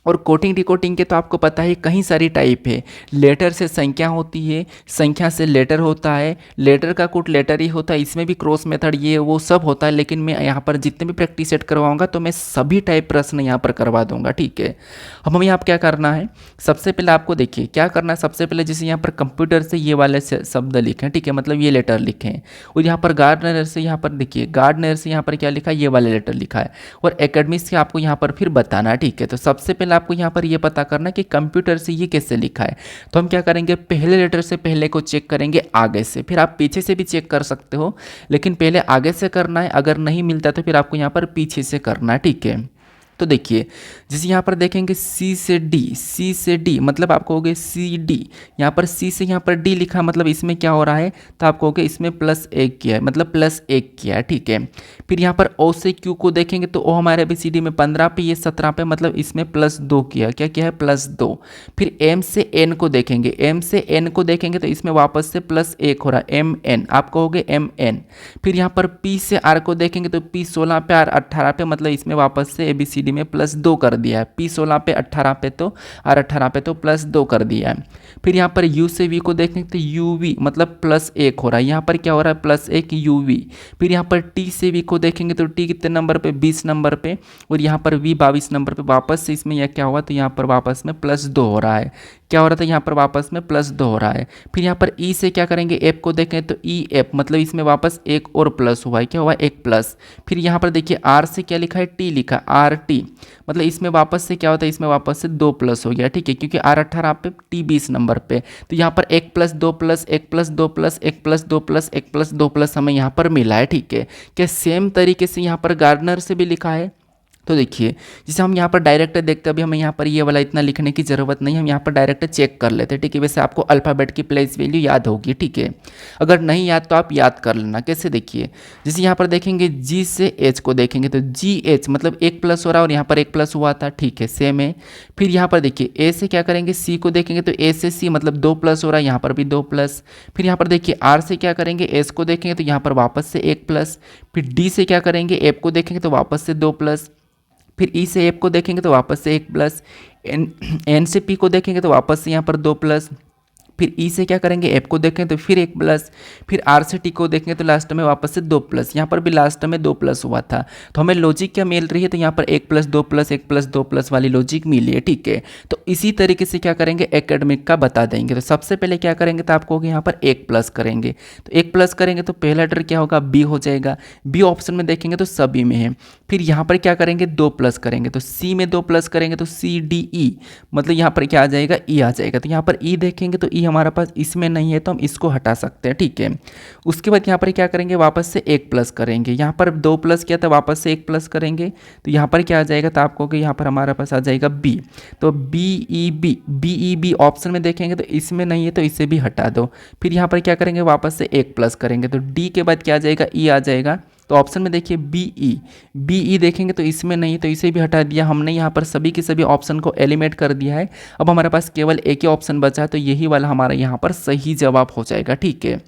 और कोडिंग डिकोडिंग के तो आपको पता है कई सारी टाइप है। लेटर से संख्या होती है, संख्या से लेटर होता है, लेटर का कोड लेटर ही होता है, इसमें भी क्रॉस मेथड ये वो सब होता है। लेकिन मैं यहाँ पर जितने भी प्रैक्टिस सेट करवाऊंगा तो मैं सभी टाइप प्रश्न यहाँ पर करवा दूंगा, ठीक है। अब हमें यहाँ क्या करना है, सबसे पहले आपको देखिए क्या करना है। सबसे पहले जैसे यहाँ पर कंप्यूटर से ये वाले शब्द लिखें, ठीक है, मतलब ये लेटर लिखें। और यहाँ पर गार्डनर से यहाँ पर देखिए, गार्डनर से यहाँ पर क्या लिखा है, ये वाले लेटर लिखा है। और एकेडमिक से आपको यहाँ पर फिर बताना, ठीक है। तो सबसे पहले आपको यहाँ पर ये पता करना कि कंप्यूटर से ये कैसे लिखा है। तो हम क्या करेंगे, पहले लेटर से पहले को चेक करेंगे आगे से, फिर आप पीछे से भी चेक कर सकते हो, लेकिन पहले आगे से करना है। अगर नहीं मिलता तो फिर आपको यहाँ पर पीछे से करना है, ठीक है। तो देखिए जैसे यहाँ पर देखेंगे सी से डी, मतलब आप कहोगे सी डी, यहाँ पर सी से यहाँ पर डी लिखा, मतलब इसमें क्या हो रहा है, तो आप कहोगे इसमें +1 किया है, मतलब +1 किया है, ठीक है। फिर यहाँ पर ओ से क्यू को देखेंगे तो ओ हमारे ABCD में 15 पे, ये 17 पे, मतलब इसमें +2 किया, क्या किया है, +2। फिर एम से एन को देखेंगे, एम से एन को देखेंगे तो इसमें वापस से +1 हो रहा है, MN, आप कहोगे MN। फिर यहाँ पर पी से आर को देखेंगे तो पी 16 पे, आर 18 पे, मतलब इसमें वापस से ABCD में +2 कर दिया है। पी 16 पे 18 पे तो आर 18 पे तो +2 कर दिया है। फिर यहाँ पर यू से वी को देखेंगे तो UV मतलब +1 हो रहा है, यहाँ पर क्या हो रहा है, +1 UV। फिर यहाँ पर टी से वी को देखेंगे तो टी कितने नंबर पे, 20 नंबर पे, और यहाँ पर वी 22 नंबर पे। वापस से इसमें यह क्या हुआ, तो यहाँ पर वापस में +2 हो रहा है, क्या हो रहा था, यहाँ पर वापस में +2 हो रहा है। फिर यहाँ पर ई से क्या करेंगे, एफ को देखें तो EF, मतलब इसमें वापस एक और प्लस हुआ है, क्या हुआ, एक प्लस। फिर यहाँ पर देखिए आर से क्या लिखा है, टी लिखा, RT, मतलब इसमें वापस से क्या होता है, इसमें वापस से 2 प्लस हो गया, ठीक है, क्योंकि आर 18 पे, टी 20 नंबर पे। तो यहाँ पर 1 + 2 + 1 + 2 + 1 + 2 + 1 + 2 प्लस हमें यहाँ पर मिला है, ठीक है। क्या सेम तरीके से यहाँ पर गार्डनर से भी लिखा है। तो देखिए जैसे हम यहाँ पर डायरेक्ट देखते हैं, अभी हमें यहाँ पर ये वाला इतना लिखने की ज़रूरत नहीं, हम यहाँ पर डायरेक्ट चेक कर लेते हैं, ठीक है। वैसे आपको अल्फ़ाबेट की प्लेस वैल्यू याद होगी, ठीक है। अगर नहीं याद तो आप याद कर लेना। कैसे, देखिए जैसे यहाँ पर देखेंगे जी से एच को देखेंगे तो GH मतलब 1 प्लस हो रहा है और यहाँ पर 1 प्लस हुआ था, ठीक है, सेम है। फिर यहाँ पर देखिए ए से क्या करेंगे, सी को देखेंगे तो ए से सी मतलब 2 प्लस हो रहा है, यहाँ पर भी 2 प्लस। फिर यहाँ पर देखिए आर से क्या करेंगे, एस को देखेंगे तो यहाँ पर वापस से 1 प्लस। फिर डी से क्या करेंगे, एफ को देखेंगे तो वापस से 2 प्लस। फिर ई से एफ को देखेंगे तो वापस से 1 प्लस। एन से पी को देखेंगे तो वापस से यहाँ पर 2 प्लस। फिर ई से क्या करेंगे, एफ को देखें तो फिर 1 प्लस, फिर आर से टी को देखेंगे तो लास्ट में वापस से 2 प्लस, यहाँ पर भी लास्ट में 2 प्लस हुआ था। तो हमें लॉजिक क्या मिल रही है, तो यहाँ पर 1 प्लस 2 प्लस 1 प्लस 2 प्लस वाली लॉजिक मिली है, ठीक है। तो इसी तरीके से क्या करेंगे, एकेडमिक का बता देंगे। तो सबसे पहले क्या करेंगे, तो आपको यहाँ पर 1 प्लस करेंगे, तो 1 प्लस करेंगे तो पहला लेटर क्या होगा, बी हो जाएगा। बी ऑप्शन में देखेंगे तो सभी में है। फिर यहाँ पर क्या करेंगे, 2 प्लस करेंगे, तो सी में 2 प्लस करेंगे तो सी डी ई, मतलब यहाँ पर क्या आ जाएगा, ई आ जाएगा। तो यहाँ पर ई देखेंगे तो ई हमारा पास इसमें नहीं है, तो हम इसको हटा सकते हैं, ठीक है। उसके बाद यहाँ पर क्या करेंगे, वापस से 1 प्लस करेंगे, यहाँ पर 2 प्लस किया था, वापस से 1 प्लस करेंगे, तो यहाँ पर क्या आ जाएगा, तो आपको कि यहाँ पर हमारा पास आ जाएगा बी। तो बी ई बी ऑप्शन में देखेंगे तो इसमें नहीं है, तो इसे भी हटा दो। फिर यहाँ पर क्या करेंगे, वापस से 1 प्लस करेंगे, तो डी के बाद क्या आ जाएगा, ई आ जाएगा। तो ऑप्शन में देखिए बी ई देखेंगे तो इसमें नहीं, तो इसे भी हटा दिया हमने। यहाँ पर सभी के सभी ऑप्शन को एलिमिनेट कर दिया है। अब हमारे पास केवल एक ही ऑप्शन बचा है, तो यही वाला हमारा यहाँ पर सही जवाब हो जाएगा, ठीक है।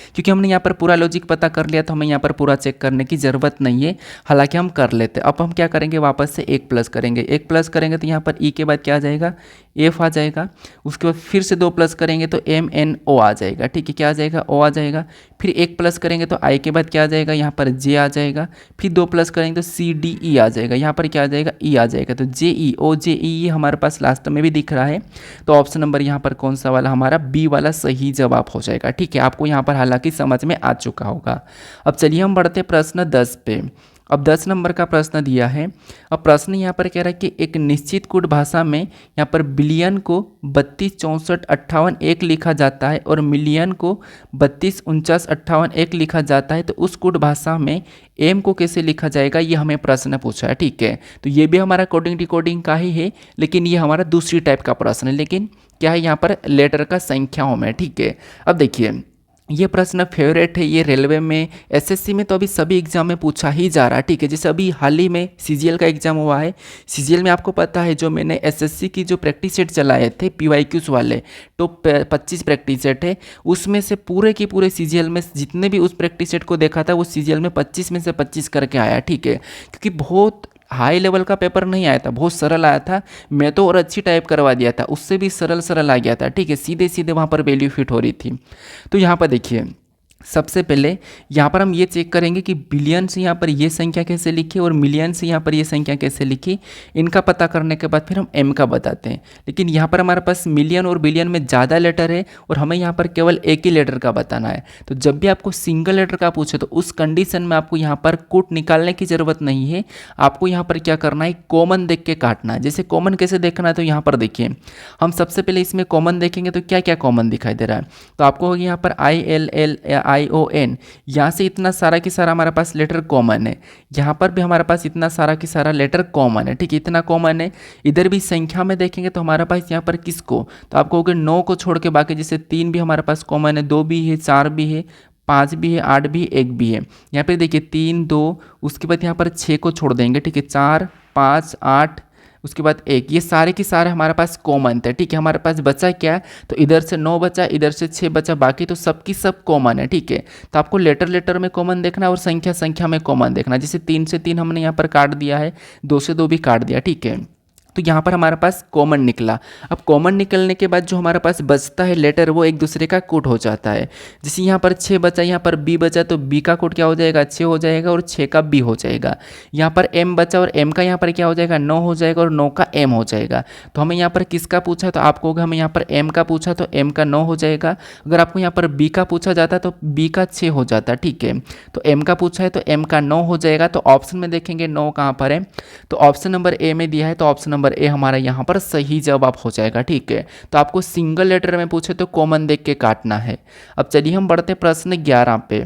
क्योंकि हमने यहाँ पर पूरा लॉजिक पता कर लिया, तो हमें यहाँ पर पूरा चेक करने की ज़रूरत नहीं है, हालांकि हम कर लेते हैं। अब हम क्या करेंगे, वापस से 1 प्लस करेंगे, 1 प्लस करेंगे तो यहाँ पर ई के बाद क्या आ जाएगा, एफ आ जाएगा। उसके बाद फिर से 2 प्लस करेंगे तो एम एन ओ आ जाएगा, ठीक है, क्या आ जाएगा, ओ आ जाएगा। फिर 1 प्लस करेंगे तो आई के बाद क्या आ जाएगा, यहाँ पर जे आ जाएगा। फिर 2 प्लस करेंगे तो सी डी ई आ जाएगा, यहाँ पर क्या आ जाएगा, ई आ जाएगा। तो जे ई ओ जे ई ये हमारे पास लास्ट में भी दिख रहा है। तो ऑप्शन नंबर यहाँ पर कौन सा वाला, हमारा बी वाला सही जवाब हो जाएगा, ठीक है। आपको यहाँ पर हालांकि समझ में आ चुका होगा। अब चलिए हम बढ़ते प्रश्न 10 पे। अब 10 नंबर का प्रश्न दिया है। अब प्रश्न यहाँ पर कह रहा है कि एक निश्चित कोड भाषा में यहाँ पर बिलियन को 32 64 58 1 लिखा जाता है और मिलियन को 32 49 58 1 लिखा जाता है, तो उस कोड भाषा में एम को कैसे लिखा जाएगा, ये हमें प्रश्न पूछा है, ठीक है। तो ये भी हमारा कोडिंग डिकोडिंग का ही है, लेकिन ये हमारा दूसरी टाइप का प्रश्न है। लेकिन क्या है, यहाँ पर लेटर का संख्याओं में, ठीक है। अब देखिए ये प्रश्न फेवरेट है, ये रेलवे में एसएससी में तो अभी सभी एग्जाम में पूछा ही जा रहा है, ठीक है। जैसे अभी हाल ही में सीजीएल का एग्जाम हुआ है। सीजीएल में आपको पता है, जो मैंने एसएससी की जो प्रैक्टिस सेट चलाए थे पीवाईक्यूज वाले, तो 25 प्रैक्टिस सेट है, उसमें से पूरे के पूरे सीजीएल में जितने भी उस प्रैक्टिस सेट को देखा था, वो सीजीएल में 25 में से 25 करके आया, ठीक है। क्योंकि बहुत हाई लेवल का पेपर नहीं आया था, बहुत सरल आया था। मैं तो और अच्छी टाइप करवा दिया था, उससे भी सरल आ गया था, ठीक है। सीधे सीधे वहाँ पर वैल्यू फिट हो रही थी। तो यहाँ पर देखिए, सबसे पहले यहाँ पर हम ये चेक करेंगे कि बिलियन से यहाँ पर ये संख्या कैसे लिखी और मिलियन से यहाँ पर ये संख्या कैसे लिखी। इनका पता करने के बाद फिर हम एम का बताते हैं। लेकिन यहाँ पर हमारे पास मिलियन और बिलियन में ज़्यादा लेटर है और हमें यहाँ पर केवल एक ही लेटर का बताना है। तो जब भी आपको सिंगल लेटर का पूछे, तो उस कंडीशन में आपको यहाँ पर कोट निकालने की ज़रूरत नहीं है। आपको यहाँ पर क्या करना है, कॉमन देख के काटना है। जैसे कॉमन कैसे देखना है, तो यहाँ पर देखिए, हम सबसे पहले इसमें कॉमन देखेंगे तो क्या क्या कॉमन दिखाई दे रहा है। तो आपको होगी यहाँ पर ILL ION, यहाँ से इतना सारा की सारा हमारे पास लेटर कॉमन है। यहाँ पर भी हमारे पास इतना सारा की सारा लेटर कॉमन है, ठीक है, इतना कॉमन है। इधर भी संख्या में देखेंगे तो हमारे पास यहाँ पर किसको, तो आपको होगा 9 को छोड़ के बाकी, जैसे 3 भी हमारे पास कॉमन है, 2 भी है, 4 भी है, 5 भी है, 8 भी, 1 भी है। यहाँ पे देखिए 3 2, उसके बाद यहाँ पर 6 को छोड़ देंगे, ठीक है, 4 5 8, उसके बाद 1, ये सारे के सारे हमारे पास कॉमन थे, ठीक है। हमारे पास बचा क्या है, तो इधर से 9 बचा, इधर से 6 बचा, बाकी तो सबकी सब कॉमन है, ठीक है। तो आपको लेटर में कॉमन देखना और संख्या में कॉमन देखना। जैसे 3 से 3 हमने यहाँ पर काट दिया है, 2 से 2 भी काट दिया, ठीक है। तो यहाँ पर हमारे पास कॉमन निकला। अब कॉमन निकलने के बाद जो हमारे पास बचता है लेटर, वो एक दूसरे का कोड हो जाता है। जैसे यहाँ पर 6 बचा, यहाँ पर बी बचा, तो बी का कोड क्या हो जाएगा, 6 हो जाएगा और 6 का बी हो जाएगा। यहाँ पर एम बचा और एम का यहाँ पर क्या हो जाएगा, 9 हो जाएगा और 9 का एम हो जाएगा। तो हमें यहाँ पर किसका पूछा, तो आपको हमें यहाँ पर एम का पूछा, तो एम का 9 हो जाएगा। अगर आपको यहाँ पर बी का पूछा जाता तो बी का 6 हो जाता, ठीक है। तो एम का पूछा है तो एम का 9 हो जाएगा। तो ऑप्शन में देखेंगे 9 कहाँ पर है, तो ऑप्शन नंबर ए में दिया है, तो ऑप्शन नंबर ए हमारा यहाँ पर सही जवाब हो जाएगा, ठीक है। तो आपको सिंगल लेटर में पूछे तो कॉमन देख के काटना है। अब चलिए हम बढ़ते प्रश्न 11 पे।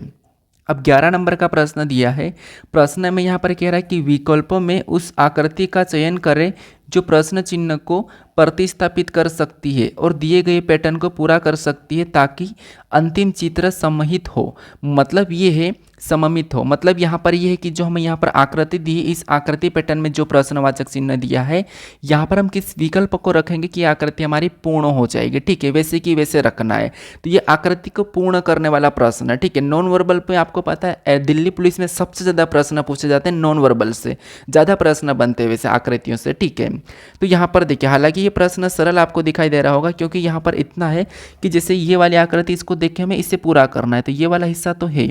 अब 11 नंबर का प्रश्न दिया है। प्रश्न में यहाँ पर कह रहा है कि विकल्पों में उस आकृति का चयन करें जो प्रश्न चिन्ह को प्रतिस्थापित कर सकती है और दिए गए पैटर्न को पूरा कर सकती है ताकि अंतिम चित्र सममित हो। मतलब ये है सममित हो, मतलब यहाँ पर ये है कि जो हमें यहाँ पर आकृति दी है, इस आकृति पैटर्न में जो प्रश्नवाचक चिन्ह दिया है, यहाँ पर हम किस विकल्प को रखेंगे कि आकृति हमारी पूर्ण हो जाएगी, ठीक है, वैसे की वैसे रखना है। तो ये आकृति को पूर्ण करने वाला प्रश्न है, ठीक है। नॉन वर्बल पे आपको पता है दिल्ली पुलिस में सबसे ज़्यादा प्रश्न पूछे जाते हैं, नॉन वर्बल से ज़्यादा प्रश्न बनते हैं वैसे आकृतियों से, ठीक है। तो यहाँ पर देखिए, हालांकि ये प्रश्न सरल आपको दिखाई दे रहा होगा, क्योंकि यहाँ पर इतना है कि जैसे ये वाली आकृति इसको देख के हमें इससे पूरा करना है, तो ये वाला हिस्सा तो है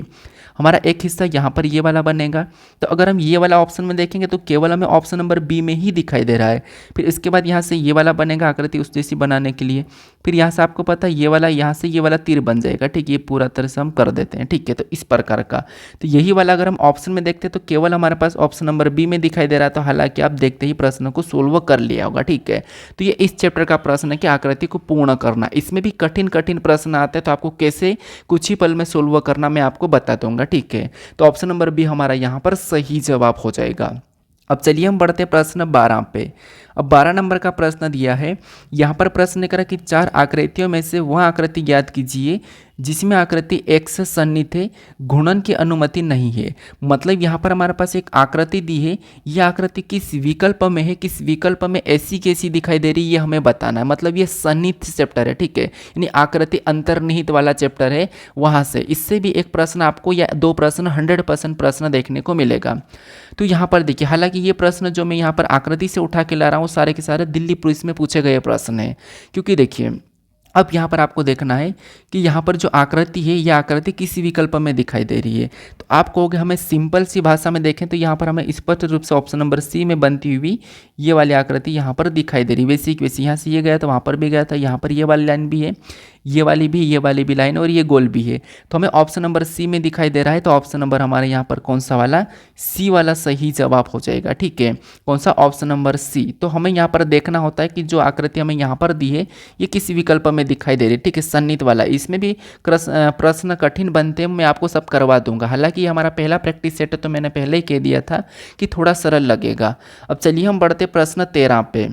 हमारा, एक हिस्सा यहाँ पर ये वाला बनेगा। तो अगर हम ये वाला ऑप्शन में देखेंगे तो केवल हमें ऑप्शन नंबर बी में ही दिखाई दे रहा है। फिर इसके बाद यहाँ से ये वाला बनेगा आकृति उस जैसी बनाने के लिए। फिर यहाँ से आपको पता है ये वाला, यहाँ से ये वाला तीर बन जाएगा, ठीक है, ये पूरा तरह से हम कर देते हैं, ठीक है। तो इस प्रकार का, तो यही वाला अगर हम ऑप्शन में देखते हैं तो केवल हमारे पास ऑप्शन नंबर बी में दिखाई दे रहा था, हालांकि आप देखते ही प्रश्न को सोल्व कर लिया होगा, ठीक है। तो ये इस चैप्टर का प्रश्न है कि आकृति को पूर्ण करना। इसमें भी कठिन कठिन प्रश्न आते हैं, तो आपको कैसे कुछ ही पल में सोल्व करना मैं आपको बता दूंगा, ठीक है। तो ऑप्शन नंबर बी हमारा यहाँ पर सही जवाब हो जाएगा। अब चलिए हम बढ़ते प्रश्न 12 पे। अब 12 नंबर का प्रश्न दिया है, यहाँ पर प्रश्न करा कि 4 आकृतियों में से वह आकृति ज्ञात कीजिए जिसमें आकृति x से सन्निहित है, घूर्णन की अनुमति नहीं है। मतलब यहाँ पर हमारे पास एक आकृति दी है, यह आकृति किस विकल्प में है, किस विकल्प में ऐसी कैसी दिखाई दे रही है, ये हमें बताना है। मतलब ये सन्निहित चैप्टर है, ठीक है, यानी आकृति अंतर्निहित वाला चैप्टर है, वहाँ से इससे भी एक प्रश्न आपको या 2 प्रश्न 100% प्रश्न देखने को मिलेगा। तो यहाँ पर देखिए, हालांकि ये प्रश्न जो मैं यहाँ पर आकृति से उठा के ला रहा हूँ सारे के सारे दिल्ली पुलिस में पूछे गए प्रश्न हैं। क्योंकि देखिए अब यहाँ पर आपको देखना है कि यहाँ पर जो आकृति है, यह आकृति किसी विकल्प में दिखाई दे रही है। तो आप कहोगे हमें सिंपल सी भाषा में देखें तो यहाँ पर हमें स्पष्ट रूप से ऑप्शन नंबर सी में बनती हुई ये वाली आकृति यहाँ पर दिखाई दे रही है। वैसे वैसे यहाँ से ये गया तो वहाँ पर भी गया था, यहाँ पर ये वाली लाइन भी है, ये वाली भी लाइन और ये गोल भी है। तो हमें ऑप्शन नंबर सी में दिखाई दे रहा है, तो ऑप्शन नंबर हमारे यहाँ पर कौन सा वाला, सी वाला सही जवाब हो जाएगा, ठीक है। कौन सा, ऑप्शन नंबर सी। तो हमें यहाँ पर देखना होता है कि जो आकृति हमें यहाँ पर दी है ये किस विकल्प में दिखाई दे रही है, ठीक है, सन्निहित वाला। इसमें भी प्रश्न कठिन बनते हैं, मैं आपको सब करवा दूंगा। हालांकि ये हमारा पहला प्रैक्टिस सेट है, तो मैंने पहले ही कह दिया था कि थोड़ा सरल लगेगा। अब चलिए हम बढ़ते प्रश्न 13 पे।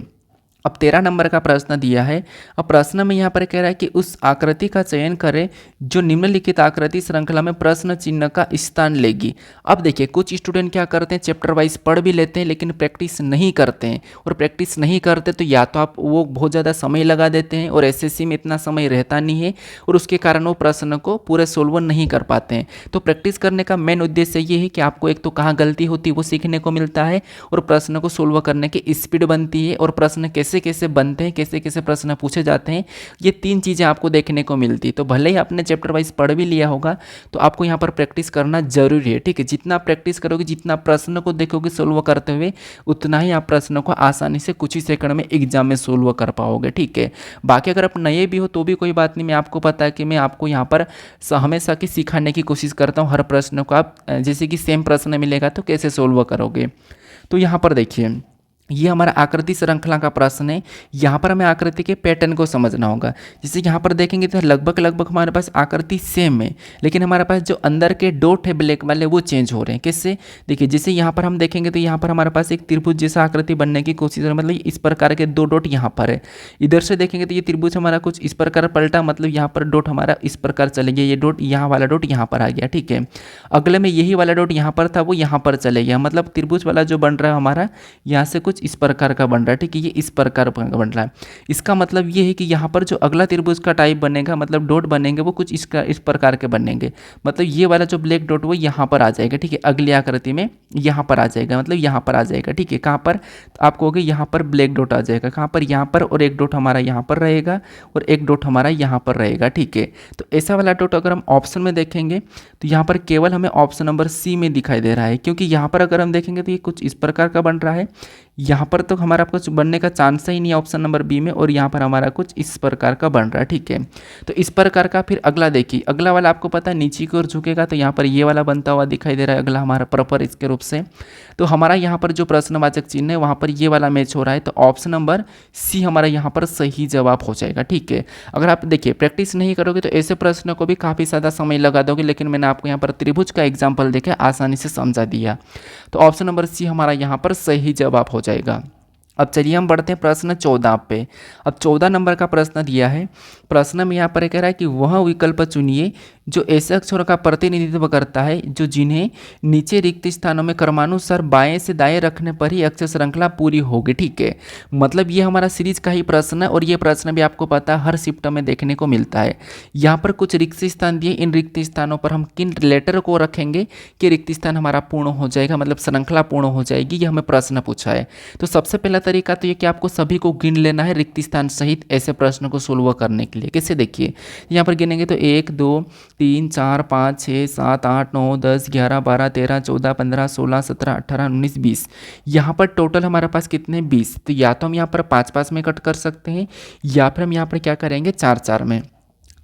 अब 13 नंबर का प्रश्न दिया है। अब प्रश्न में यहाँ पर कह रहा है कि उस आकृति का चयन करें जो निम्नलिखित आकृति श्रृंखला में प्रश्न चिन्ह का स्थान लेगी। अब देखिए कुछ स्टूडेंट क्या करते हैं, चैप्टर वाइज पढ़ भी लेते हैं लेकिन प्रैक्टिस नहीं करते हैं, और प्रैक्टिस नहीं करते तो या तो आप वो बहुत ज़्यादा समय लगा देते हैं और एसएससी में इतना समय रहता नहीं है, और उसके कारण वो प्रश्न को पूरे सोल्व नहीं कर पाते हैं। तो प्रैक्टिस करने का मेन उद्देश्य ये है कि आपको एक तो कहाँ गलती होती है वो सीखने को मिलता है, और प्रश्न को सोल्व करने की स्पीड बनती है, और प्रश्न कैसे कैसे बनते हैं, कैसे कैसे प्रश्न पूछे जाते हैं, ये 3 चीज़ें आपको देखने को मिलती। तो भले ही आपने चैप्टर वाइज पढ़ भी लिया होगा, तो आपको यहाँ पर प्रैक्टिस करना जरूरी है, ठीक है। जितना प्रैक्टिस करोगे, जितना प्रश्न को देखोगे सोल्व करते हुए, उतना ही आप प्रश्न को आसानी से कुछ ही सेकंड में एग्जाम में सोल्व कर पाओगे, ठीक है। बाकी अगर आप नए भी हो तो भी कोई बात नहीं, मैं आपको पता है कि मैं आपको यहाँ पर हमेशा की सिखाने की कोशिश करता हूँ। हर प्रश्न को आप जैसे कि सेम प्रश्न मिलेगा तो कैसे सोल्व करोगे। तो यहाँ पर देखिए ये हमारा आकृति श्रृंखला का प्रश्न है। यहाँ पर हमें आकृति के पैटर्न को समझना होगा। जैसे यहाँ पर देखेंगे तो लगभग हमारे पास आकृति सेम है, लेकिन हमारे पास जो अंदर के डॉट है ब्लैक वाले वो चेंज हो रहे हैं। किससे, देखिए जैसे यहाँ पर हम देखेंगे तो यहाँ पर हमारे पास एक त्रिभुज जैसा आकृति बनने की कोशिश है, मतलब इस प्रकार के 2 डॉट यहाँ पर है। इधर से देखेंगे तो ये त्रिभुज हमारा कुछ इस प्रकार पलटा, मतलब यहाँ पर डॉट हमारा इस प्रकार चले गया, ये डॉट यहाँ वाला डॉट यहाँ पर आ गया, ठीक है। अगले में यही वाला डॉट यहाँ पर था वो यहाँ पर चले गया, मतलब त्रिभुज वाला जो बन रहा है हमारा यहाँ से कुछ इस प्रकार का बन रहा है, ठीक है, ये इस प्रकार का बन रहा है। इसका मतलब ये है कि यहाँ पर जो अगला त्रिभुज का टाइप बनेगा, मतलब डॉट बनेंगे वो कुछ इस प्रकार के बनेंगे, मतलब ये वाला जो ब्लैक डॉट वो यहाँ पर आ जाएगा, ठीक है, अगली आकृति में यहाँ पर आ जाएगा, मतलब यहाँ पर आ जाएगा, ठीक है। कहाँ पर, तो आप कहोगे यहाँ पर ब्लैक डॉट आ जाएगा, कहाँ पर, यहाँ पर, और एक डॉट हमारा यहाँ पर रहेगा और एक डॉट हमारा यहाँ पर रहेगा, ठीक है। तो ऐसा वाला डॉट अगर हम ऑप्शन में देखेंगे तो यहाँ पर केवल हमें ऑप्शन नंबर सी में दिखाई दे रहा है, क्योंकि यहाँ पर अगर हम देखेंगे तो ये कुछ इस प्रकार का बन रहा है, यहाँ पर तो हमारा कुछ बनने का चांस ही नहीं है ऑप्शन नंबर बी में, और यहाँ पर हमारा कुछ इस प्रकार का बन रहा है, ठीक है। तो इस प्रकार का फिर अगला देखिए, अगला वाला आपको पता है नीचे की ओर झुकेगा, तो यहाँ पर ये वाला बनता हुआ दिखाई दे रहा है अगला हमारा प्रॉपर इसके रूप से। तो हमारा यहाँ पर जो प्रश्नवाचक चिन्ह है वहाँ पर ये वाला मैच हो रहा है, तो ऑप्शन नंबर सी हमारा यहाँ पर सही जवाब हो जाएगा, ठीक है। अगर आप देखिए प्रैक्टिस नहीं करोगे तो ऐसे प्रश्न को भी काफ़ी ज़्यादा समय लगा दोगे, लेकिन मैंने आपको यहाँ पर त्रिभुज का एग्जाम्पल देके आसानी से समझा दिया। तो ऑप्शन नंबर सी हमारा यहाँ पर सही जवाब हो जाएगा। अब चलिए हम बढ़ते हैं प्रश्न 14 पे। अब 14 नंबर का प्रश्न दिया है। प्रश्न में यहाँ पर कह रहा है कि वह विकल्प चुनिए जो ऐसे अक्षरों का प्रतिनिधित्व करता है जो जिन्हें नीचे रिक्त स्थानों में क्रमानुसार बाएं से दाएं रखने पर ही अक्षर श्रृंखला पूरी होगी। ठीक है, मतलब ये हमारा सीरीज का ही प्रश्न है और ये प्रश्न भी आपको पता है हर शिफ्ट में देखने को मिलता है। यहाँ पर कुछ रिक्त स्थान दिए, इन रिक्त स्थानों पर हम किन लेटर को रखेंगे कि रिक्त स्थान हमारा पूर्ण हो जाएगा, मतलब श्रृंखला पूर्ण हो जाएगी, ये हमें प्रश्न पूछा है। तो सबसे पहला तरीका तो ये कि आपको सभी को गिन लेना है रिक्त स्थान सहित ऐसे प्रश्न को सोल्व करने के लिए। कैसे, देखिए यहाँ पर गिनेंगे तो 1 2 3 4 5 6 7 8 9 10 11 12 13 14 15 16 17 18 19 20। यहाँ पर टोटल हमारे पास कितने 20। तो या तो हम यहाँ पर 5 5 में कट कर सकते हैं या फिर हम यहाँ पर क्या करेंगे 4 4 में।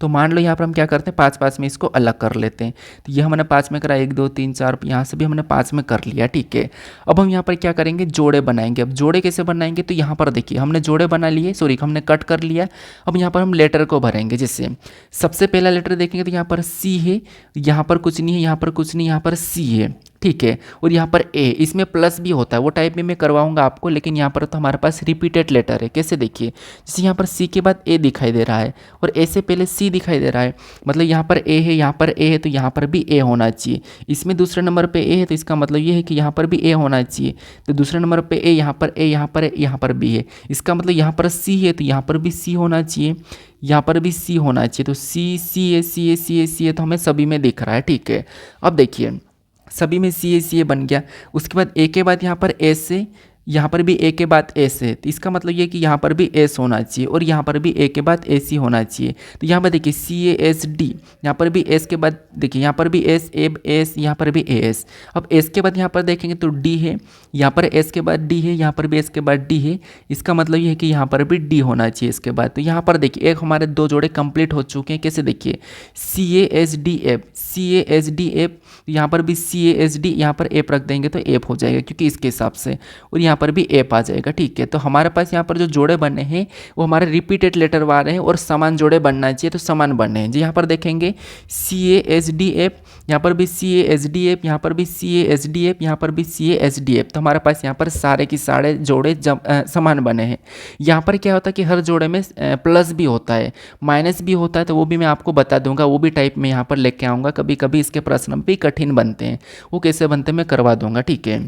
तो मान लो यहाँ पर हम क्या करते हैं 5 5 में इसको अलग कर लेते हैं। तो ये हमने 5 में करा 1 2 3 4, यहाँ से भी हमने 5 में कर लिया। ठीक है, अब हम यहाँ पर क्या करेंगे जोड़े बनाएंगे। अब जोड़े कैसे बनाएंगे, तो यहाँ पर देखिए हमने जोड़े बना लिए, सॉरी हमने कट कर लिया। अब यहाँ पर हम लेटर को भरेंगे। जैसे सबसे पहला लेटर देखेंगे तो यहाँ पर सी है, यहाँ पर कुछ नहीं है, यहाँ पर कुछ नहीं, यहाँ पर सी है। ठीक है, और यहाँ पर ए, इसमें प्लस भी होता है, वो टाइप में मैं करवाऊंगा आपको, लेकिन यहाँ पर तो हमारे पास रिपीटेड लेटर है। कैसे, देखिए जैसे यहाँ पर सी के बाद ए दिखाई दे रहा है और ए से पहले सी दिखाई दे रहा है, मतलब यहाँ पर ए है, यहाँ पर ए है, तो यहाँ पर भी ए होना चाहिए। इसमें दूसरे नंबर पे ए है तो इसका मतलब ये है कि यहाँ पर भी ए होना चाहिए। तो दूसरे नंबर पे ए, यहाँ पर ए, यहाँ पर ए, यहाँ पर भी है, इसका मतलब यहाँ पर सी है तो यहाँ पर भी सी होना चाहिए, यहाँ पर भी सी होना चाहिए। तो सी सी ए सी ए सी ए सी ए तो हमें सभी में दिख रहा है। ठीक है, अब देखिए सभी में सी ए बन गया। उसके बाद ए के बाद यहाँ पर एस है, यहाँ पर भी ए के बाद एस है, तो इसका मतलब ये कि यहाँ पर भी एस होना चाहिए और यहाँ पर भी ए के बाद एस ही होना चाहिए। तो यहाँ पर देखिए सी ए एस डी, यहाँ पर भी एस के बाद देखिए यहाँ पर भी एस एस, यहाँ पर भी ए एस। अब एस के बाद यहाँ पर देखेंगे तो डी है, यहाँ पर एस के बाद डी है, यहाँ पर भी एस के बाद डी है, इसका मतलब ये है कि यहाँ पर भी डी होना चाहिए इसके बाद। तो यहाँ पर देखिए एक हमारे 2 जोड़े कंप्लीट हो चुके हैं। कैसे, देखिए C A S D F, C A S D F, यहाँ पर भी सी ए एस डी, यहाँ पर एप रख देंगे तो एप हो जाएगा क्योंकि इसके हिसाब से, और यहाँ पर भी एप आ जाएगा। ठीक है, तो हमारे पास यहाँ पर जो जोड़े बने हैं वो हमारे रिपीटेड लेटर वाले हैं और समान जोड़े बनना चाहिए, तो समान बने हैं जी। यहाँ पर देखेंगे सी ए एस डी एफ, यहाँ पर भी सी ए एस डी एफ, यहाँ पर भी सी ए एस डी एफ, यहाँ पर भी सी ए एस डी एफ। तो हमारे पास यहाँ पर सारे की सारे जोड़े समान बने हैं। यहाँ पर क्या होता है कि हर जोड़े में प्लस भी होता है, माइनस भी होता है, तो वो भी मैं आपको बता दूंगा, वो भी टाइप में यहाँ पर लेके आऊँगा। कभी कभी इसके प्रश्न भी कठिन बनते हैं, वो कैसे बनते हैं मैं करवा दूंगा। ठीक है,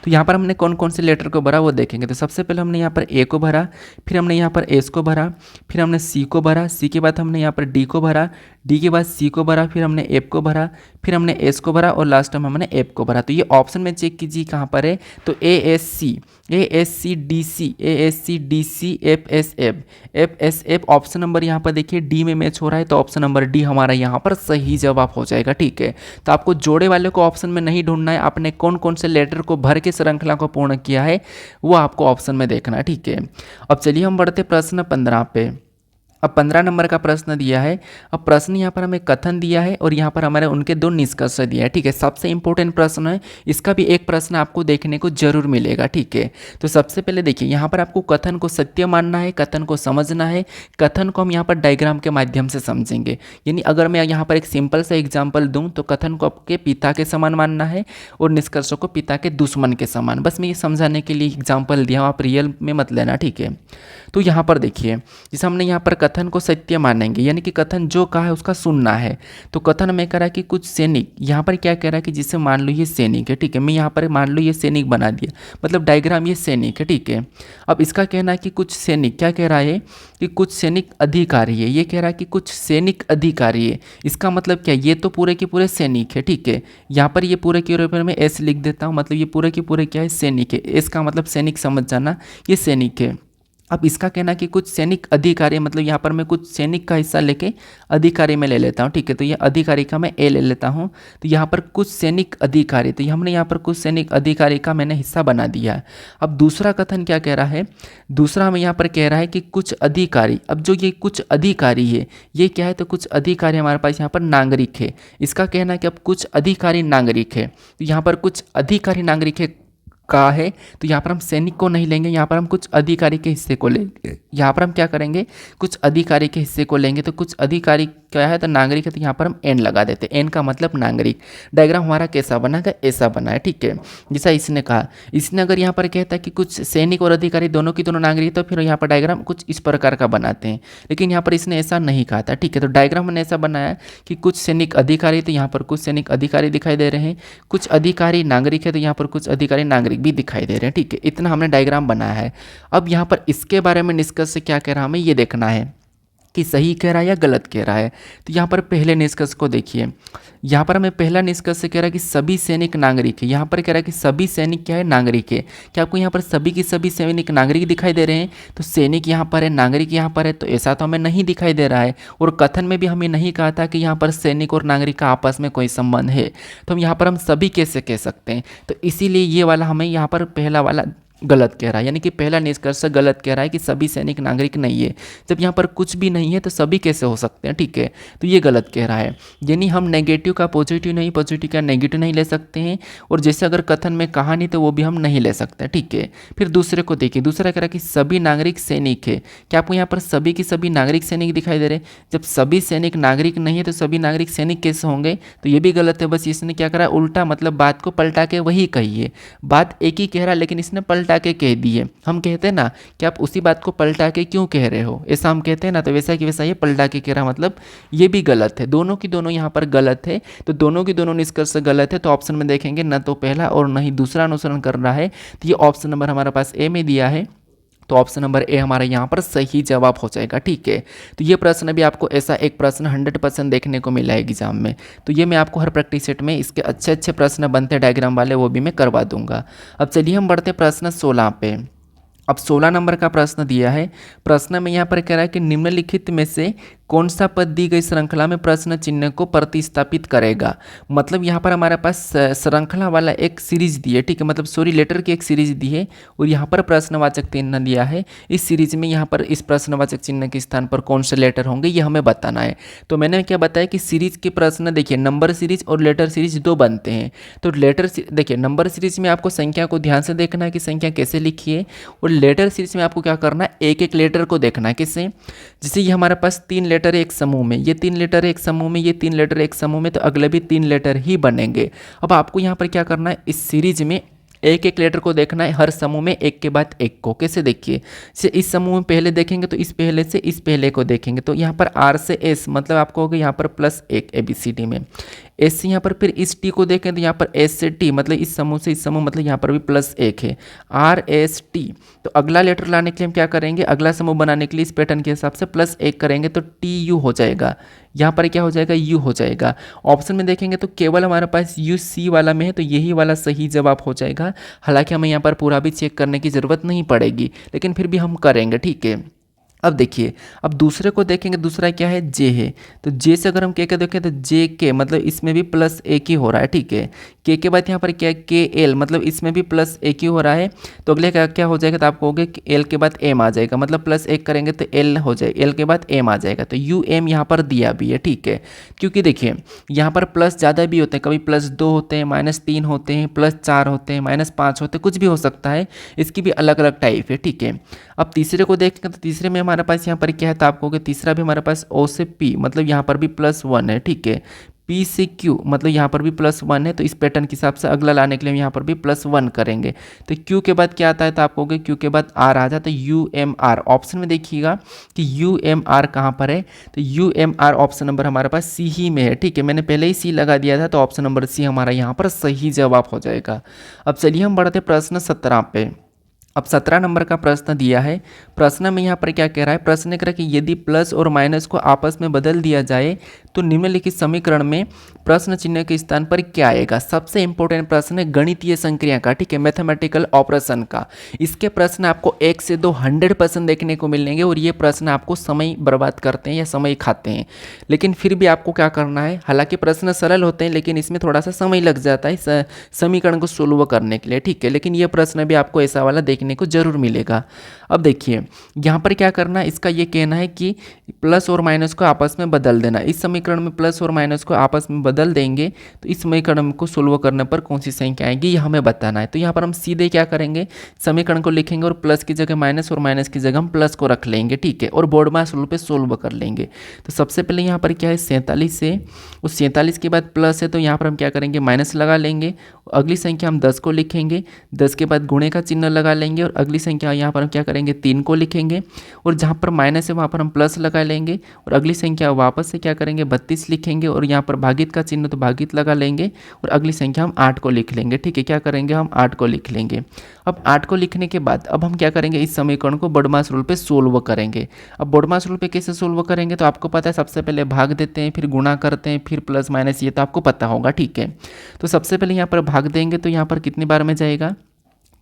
तो यहाँ पर हमने कौन कौन से लेटर को भरा वो देखेंगे। तो सबसे पहले हमने यहाँ पर ए को भरा, फिर हमने यहाँ पर एस को भरा, फिर हमने सी को भरा, सी के बाद हमने यहाँ पर डी को भरा, डी के बाद सी को भरा, फिर हमने एफ को भरा, फिर हमने एस को भरा और लास्ट में हमने एफ को भरा। तो ये ऑप्शन में चेक कीजिए कहाँ पर है, तो A S C D C, A S C D C F S F option number यहाँ पर देखिए डी में मैच हो रहा है, तो ऑप्शन नंबर डी हमारा यहाँ पर सही जवाब हो जाएगा। ठीक है, तो आपको जोड़े वाले को ऑप्शन में नहीं ढूंढना है, आपने कौन कौन से लेटर को भर के श्रृंखला को पूर्ण किया है वो आपको ऑप्शन में देखना है। ठीक है, अब चलिए हम बढ़ते प्रश्न 15 पे। अब 15 नंबर का प्रश्न दिया है। अब प्रश्न यहाँ पर हमें कथन दिया है और यहाँ पर हमारे उनके 2 निष्कर्ष दिया है। ठीक है, सबसे इंपॉर्टेंट प्रश्न है, इसका भी एक प्रश्न आपको देखने को जरूर मिलेगा। ठीक है, तो सबसे पहले देखिए यहाँ पर आपको कथन को सत्य मानना है, कथन को समझना है। कथन को हम यहाँ पर डायग्राम के माध्यम से समझेंगे, यानी अगर मैं यहाँ पर एक सिंपल सा एग्जाम्पल दूँ तो कथन को आपके पिता के समान मानना है और निष्कर्ष को पिता के दुश्मन के समान। बस मैं ये समझाने के लिए एग्जाम्पल दिया, आप रियल में मत लेना। ठीक है, तो यहाँ पर देखिए जैसे हमने यहाँ पर कथन को सत्य मानेंगे, यानी कि कथन जो कहा है उसका सुनना है। तो कथन में कह रहा है कि कुछ सैनिक, यहाँ पर क्या कह रहा है कि जिससे मान लो ये सैनिक है। ठीक है, मैं यहाँ पर मान लो ये सैनिक बना दिया, मतलब डायग्राम ये सैनिक है। ठीक है, अब इसका कहना है कि कुछ सैनिक, क्या कह रहा है कि कुछ सैनिक अधिकारी है, ये कह रहा है कि कुछ सैनिक अधिकारी है। इसका मतलब क्या, ये तो पूरे के पूरे सैनिक है। ठीक है, यहाँ पर ये पूरे के ऊपर मैं एस लिख देता हूँ, मतलब ये पूरे के पूरे क्या है सैनिक है। इसका मतलब सैनिक समझ जाना, ये सैनिक है। अब इसका कहना कि कुछ सैनिक अधिकारी, मतलब यहाँ पर मैं कुछ सैनिक का हिस्सा लेके अधिकारी में ले लेता हूँ। ठीक है, तो ये अधिकारी का मैं ए ले लेता हूँ, तो यहाँ पर कुछ सैनिक अधिकारी, तो हमने यहाँ पर कुछ सैनिक अधिकारी का मैंने हिस्सा बना दिया है। अब दूसरा कथन क्या कह रहा है, दूसरा हमें यहाँ पर कह रहा है कि कुछ अधिकारी, अब जो ये कुछ अधिकारी है ये क्या है, तो कुछ अधिकारी हमारे पास यहाँ पर नागरिक है। इसका कहना है कि अब कुछ अधिकारी नागरिक है, तो यहाँ पर कुछ अधिकारी नागरिक है का है, तो यहाँ पर हम सैनिक को नहीं लेंगे, यहाँ पर हम कुछ अधिकारी के हिस्से को लेंगे। यहाँ पर हम क्या करेंगे, कुछ अधिकारी के हिस्से को लेंगे। तो कुछ अधिकारी क्या है, तो नागरिक है, तो यहाँ पर हम एन लगा देते हैं। एन का मतलब नागरिक। डायग्राम हमारा कैसा बना है, ऐसा बना है, ठीक है। जैसा इसने कहा, इसने अगर यहाँ पर कहता है कि कुछ सैनिक और अधिकारी दोनों की दोनों नागरिक, तो फिर यहाँ पर डायग्राम कुछ इस प्रकार का बनाते हैं। लेकिन यहाँ पर इसने ऐसा नहीं कहा था, ठीक है। तो डायग्राम हमने ऐसा बनाया कि कुछ सैनिक अधिकारी, तो यहाँ पर कुछ सैनिक अधिकारी दिखाई दे रहे हैं, कुछ अधिकारी नागरिक है, तो यहाँ पर कुछ अधिकारी नागरिक भी दिखाई दे रहे हैं, ठीक है। इतना हमने डायग्राम बनाया है। अब यहाँ पर इसके बारे में निष्कर्ष से क्या कह रहा है, हमें ये देखना है कि सही कह रहा है या गलत कह रहा है। तो यहाँ पर पहले निष्कर्ष को देखिए, यहाँ पर हमें पहला निष्कर्ष से कह रहा है कि सभी सैनिक नागरिक है। यहाँ पर कह रहा है कि सभी सैनिक क्या है, नागरिक है। क्या आपको यहाँ पर सभी की सभी सैनिक नागरिक दिखाई दे रहे हैं? तो सैनिक यहाँ पर है, नागरिक यहाँ पर है, तो ऐसा तो हमें नहीं दिखाई दे रहा है। और कथन में भी हमें नहीं कहा था कि यहाँ पर सैनिक और नागरिक का आपस में कोई संबंध है। तो हम यहाँ पर हम सभी कैसे कह सकते हैं? तो इसीलिए ये वाला हमें यहाँ पर पहला वाला गलत कह रहा है, यानी कि पहला निष्कर्ष गलत कह रहा है कि सभी सैनिक नागरिक नहीं है। जब यहाँ पर कुछ भी नहीं है तो सभी कैसे हो सकते हैं, ठीक है। तो ये गलत कह रहा है, यानी हम नेगेटिव का पॉजिटिव नहीं, पॉजिटिव का नेगेटिव नहीं ले सकते हैं। और जैसे अगर कथन में कहा नहीं तो वो भी हम नहीं ले सकते, ठीक है। फिर दूसरे को देखिए, दूसरा कह रहा है कि सभी नागरिक सैनिक है। क्या आपको यहाँ पर सभी की सभी नागरिक सैनिक दिखाई दे रहे हैं? जब सभी सैनिक नागरिक नहीं है तो सभी नागरिक सैनिक कैसे होंगे? तो ये भी गलत है। बस इसने क्या करा, उल्टा मतलब बात को पलटा के वही कही है। बात एक ही कह रहा है लेकिन इसने पलटा के कह दिए। हम कहते हैं ना कि आप उसी बात को पलटा के क्यों कह रहे हो, ऐसा हम कहते हैं ना। तो वैसा कि वैसा ये पलटा के कह रहा, मतलब ये भी गलत है। दोनों की दोनों यहाँ पर गलत है। तो दोनों की दोनों निष्कर्ष गलत है। तो ऑप्शन में देखेंगे न तो पहला और न ही दूसरा अनुसरण कर रहा है। तो ये ऑप्शन नंबर हमारे पास ए में दिया है। तो ऑप्शन नंबर ए हमारा यहाँ पर सही जवाब हो जाएगा, ठीक है। तो ये प्रश्न भी आपको ऐसा एक प्रश्न 100% देखने को मिला है एग्जाम में। तो ये मैं आपको हर प्रैक्टिस सेट में इसके अच्छे अच्छे प्रश्न बनते हैं डायग्राम वाले, वो भी मैं करवा दूंगा। अब चलिए हम बढ़ते प्रश्न 16 पे। अब 16 नंबर का प्रश्न दिया है। प्रश्न में यहाँ पर कह रहा है कि निम्नलिखित में से कौन सा पद दी गई श्रृंखला में प्रश्न चिन्ह को प्रतिस्थापित करेगा। मतलब यहाँ पर हमारे पास श्रृंखला वाला एक सीरीज दी है, ठीक है। मतलब सॉरी लेटर की एक सीरीज दी है और यहाँ पर प्रश्नवाचक चिन्ह दिया है। इस सीरीज में यहाँ पर इस प्रश्नवाचक चिन्ह के स्थान पर कौन से लेटर होंगे ये हमें बताना है। तो मैंने क्या बताया कि सीरीज के प्रश्न देखिए, नंबर सीरीज और लेटर सीरीज दो बनते हैं। तो लेटर देखिए, नंबर सीरीज में आपको संख्या को ध्यान से देखना है कि संख्या कैसे लिखी है, और लेटर सीरीज में आपको क्या करना है, एक एक लेटर को देखना है। किससे? जैसे ये हमारे पास 3 लेटर एक समूह में, ये 3 लेटर एक समूह में, ये 3 लेटर एक समूह में, तो अगले भी 3 लेटर ही बनेंगे। अब आपको यहाँ पर क्या करना है, इस सीरीज में एक एक लेटर को देखना है, हर समूह में एक के बाद एक को। कैसे? देखिए, जैसे इस समूह में पहले देखेंगे तो इस पहले से इस पहले को देखेंगे, तो यहाँ पर आर से एस, मतलब आपको होगा यहाँ पर +1 ABCD में। एस से यहाँ पर फिर इस टी को देखें तो यहाँ पर एस से टी, मतलब इस समूह से इस समूह, मतलब यहाँ पर भी +1 है, RST। तो अगला लेटर लाने के लिए हम क्या करेंगे, अगला समूह बनाने के लिए इस पैटर्न के हिसाब से +1 करेंगे तो TU हो जाएगा। यहाँ पर क्या हो जाएगा, U हो जाएगा। ऑप्शन में देखेंगे तो केवल हमारे पास UC वाला में है, तो यही वाला सही जवाब हो जाएगा। हालांकि हमें यहाँ पर पूरा भी चेक करने की ज़रूरत नहीं पड़ेगी, लेकिन फिर भी हम करेंगे, ठीक है। अब देखिए, अब दूसरे को देखेंगे, दूसरा क्या है, जे है। तो जे से अगर हम के देखें तो जे के, मतलब इसमें भी +1 ही हो रहा है, ठीक है। के बाद यहाँ पर क्या है, KL, मतलब इसमें भी +1 ही हो रहा है। तो अगले का क्या हो जाएगा, तो आपको होगा कि एल के बाद एम आ जाएगा, मतलब +1 करेंगे तो एल हो जाएगा, एल के बाद एम आ जाएगा। तो UM यहाँ पर दिया भी है, ठीक है। क्योंकि देखिए यहाँ पर प्लस ज़्यादा भी होते हैं, कभी +2 होते हैं, -3 होते हैं, +4 होते हैं, -5 होते हैं, कुछ भी हो सकता है। इसकी भी अलग अलग टाइप है, ठीक है। अब तीसरे को देखेंगे तो तीसरे में हमारे पास यहाँ पर क्या है, तो आपको होगा तीसरा भी हमारे पास O से P, मतलब यहाँ पर भी +1 है, ठीक है। P से Q, मतलब यहाँ पर भी +1 है। तो इस पैटर्न के हिसाब से अगला लाने के लिए हम यहाँ पर भी +1 करेंगे। तो Q के बाद क्या आता है, तो आपको होगा Q के बाद R आ जाता है, UMR। ऑप्शन में देखिएगा कि UMR कहाँ पर है, तो UMR ऑप्शन नंबर हमारे पास C ही में है, ठीक है। मैंने पहले ही C लगा दिया था, तो ऑप्शन नंबर C हमारा यहाँ पर सही जवाब हो जाएगा। अब चलिए हम बढ़ते प्रश्न 17 पे। अब 17 नंबर का प्रश्न दिया है। प्रश्न में यहाँ पर क्या कह रहा है, प्रश्न कह रहा है कि यदि प्लस और माइनस को आपस में बदल दिया जाए तो निम्नलिखित समीकरण में प्रश्न चिन्ह के स्थान पर क्या आएगा। सबसे इंपॉर्टेंट प्रश्न है गणितीय संक्रिया का, ठीक है, मैथमेटिकल ऑपरेशन का। इसके प्रश्न आपको 1 से 2 100% देखने को मिलेंगे, और ये प्रश्न आपको समय बर्बाद करते हैं या समय खाते हैं। लेकिन फिर भी आपको क्या करना है, हालांकि प्रश्न सरल होते हैं लेकिन इसमें थोड़ा सा समय लग जाता है समीकरण को सोल्व करने के लिए, ठीक है। लेकिन ये प्रश्न भी आपको ऐसा वाला देखने देखने को जरूर मिलेगा। अब देखिए यहाँ पर क्या करना है, इसका ये कहना है कि प्लस और माइनस को आपस में बदल देना। इस समीकरण में प्लस और माइनस को आपस में बदल देंगे तो इस समीकरण को सोल्व करने पर कौन सी संख्या आएगी ये हमें बताना है। तो यहाँ पर हम सीधे क्या करेंगे, समीकरण को लिखेंगे और प्लस की जगह माइनस और माइनस की जगह हम प्लस को रख लेंगे, ठीक है, और बोर्ड मास रूल पे सोल्व कर लेंगे। तो सबसे पहले यहाँ पर क्या है 47 है, उस 47 के बाद प्लस है तो यहाँ पर हम क्या करेंगे माइनस लगा लेंगे। अगली संख्या हम 10 को लिखेंगे, 10 के बाद गुणे का चिन्ह लगा लेंगे और अगली संख्या यहाँ पर हम क्या करेंगे 3 को लिखेंगे और जहाँ पर माइनस है वहाँ पर हम प्लस लगा लेंगे और अगली संख्या वापस से क्या करेंगे 32 लिखेंगे और यहाँ पर भागित का चिन्ह तो भागित लगा लेंगे और अगली संख्या हम 8 को लिख लेंगे, ठीक है, क्या करेंगे हम 8 को लिख लेंगे। अब 8 को लिखने के बाद अब हम क्या करेंगे इस समीकरण को बॉडमास रूल पे सोल्व करेंगे। अब बॉडमास रूल पे कैसे सोल्व करेंगे तो आपको पता है सबसे पहले भाग देते हैं, फिर गुणा करते हैं, फिर प्लस माइनस, ये तो आपको पता होगा, ठीक है। तो सबसे पहले यहाँ पर भाग देंगे तो यहाँ पर कितनी बार में जाएगा,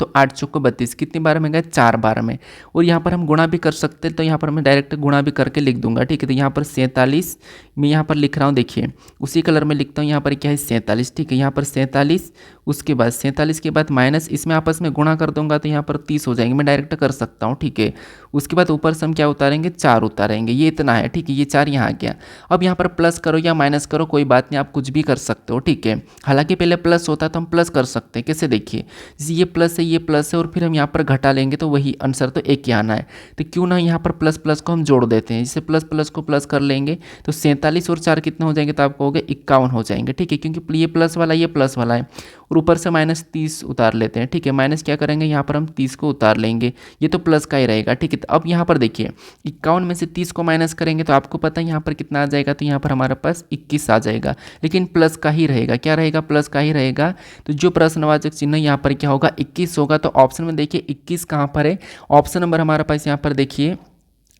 तो 8 चौको 32 कितनी बार में गए 4 बार में। और यहाँ पर हम गुणा भी कर सकते हैं तो यहाँ पर मैं डायरेक्ट गुणा भी करके लिख दूंगा, ठीक है। तो यहाँ पर 47 मैं यहाँ पर लिख रहा हूँ, देखिए उसी कलर में लिखता हूँ, यहाँ पर क्या है 47, ठीक है, यहाँ पर 47, उसके बाद 47 के बाद माइनस, इसमें आपस में गुणा कर दूंगा तो यहाँ पर 30 हो जाएंगे, मैं डायरेक्ट कर सकता हूँ, ठीक है। उसके बाद ऊपर से हम क्या उतारेंगे 4 उतारेंगे, ये इतना है, ठीक है, ये 4 यहाँ आ गया। अब यहाँ पर प्लस करो या माइनस करो कोई बात नहीं, आप कुछ भी कर सकते हो, ठीक है। हालांकि पहले प्लस होता तो हम प्लस कर सकते हैं, कैसे देखिए जैसे ये प्लस है ये प्लस है और फिर हम यहाँ पर घटा लेंगे तो वही आंसर तो एक ही आना है। तो क्यों ना यहाँ पर प्लस प्लस को हम जोड़ देते हैं, जैसे प्लस प्लस को प्लस कर लेंगे तो 47 और 4 कितने हो जाएंगे तो आपको हो गए 51 हो जाएंगे, ठीक है, क्योंकि ये प्लस वाला ये प्लस वाला है और ऊपर से माइनस 30 उतार लेते हैं, ठीक है। माइनस क्या करेंगे यहाँ पर हम 30 को उतार लेंगे, ये तो प्लस का ही रहेगा, ठीक है। तो अब यहाँ पर देखिए 51 में से 30 को माइनस करेंगे तो आपको पता है यहाँ पर कितना आ जाएगा, तो यहाँ पर हमारे पास 21 आ जाएगा, लेकिन प्लस का ही रहेगा, क्या रहेगा प्लस का ही रहेगा। तो जो प्रश्नवाचक चिन्ह यहाँ पर क्या होगा 21 होगा। तो ऑप्शन में देखिए 21 कहाँ पर है, ऑप्शन नंबर हमारे पास यहाँ पर देखिए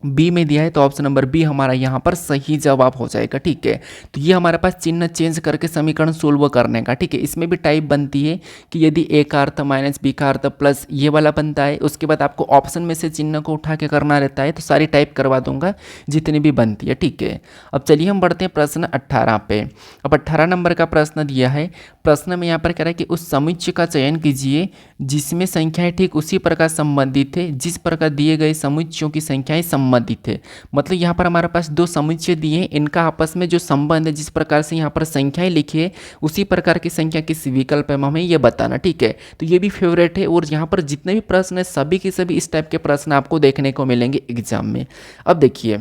बी में दिया है, तो ऑप्शन नंबर बी हमारा यहाँ पर सही जवाब हो जाएगा, ठीक है। तो ये हमारे पास चिन्ह चेंज करके समीकरण सोल्व करने का, ठीक है। इसमें भी टाइप बनती है कि यदि ए का अर्थ माइनस बी का अर्थ प्लस ये वाला बनता है, उसके बाद आपको ऑप्शन में से चिन्ह को उठा के करना रहता है, तो सारी टाइप करवा दूंगा जितनी भी बनती है, ठीक है। अब चलिए हम बढ़ते हैं प्रश्न 18 पे। अब 18 नंबर का प्रश्न दिया है, प्रश्न में यहाँ पर कह रहा है कि उस समुच्चय का चयन कीजिए जिसमें संख्याएं ठीक उसी प्रकार संबंधित है जिस प्रकार दिए गए समुच्चयों की संख्याएं संबंधित है। मतलब यहाँ पर हमारे पास दो समुच्चय दिए हैं, इनका आपस में जो संबंध है, जिस प्रकार से यहाँ पर संख्याएं लिखी है उसी प्रकार की संख्या किस विकल्प है हमें ये बताना, ठीक है। तो ये भी फेवरेट है और यहाँ पर जितने भी प्रश्न है सभी के सभी इस टाइप के प्रश्न आपको देखने को मिलेंगे एग्जाम में। अब देखिए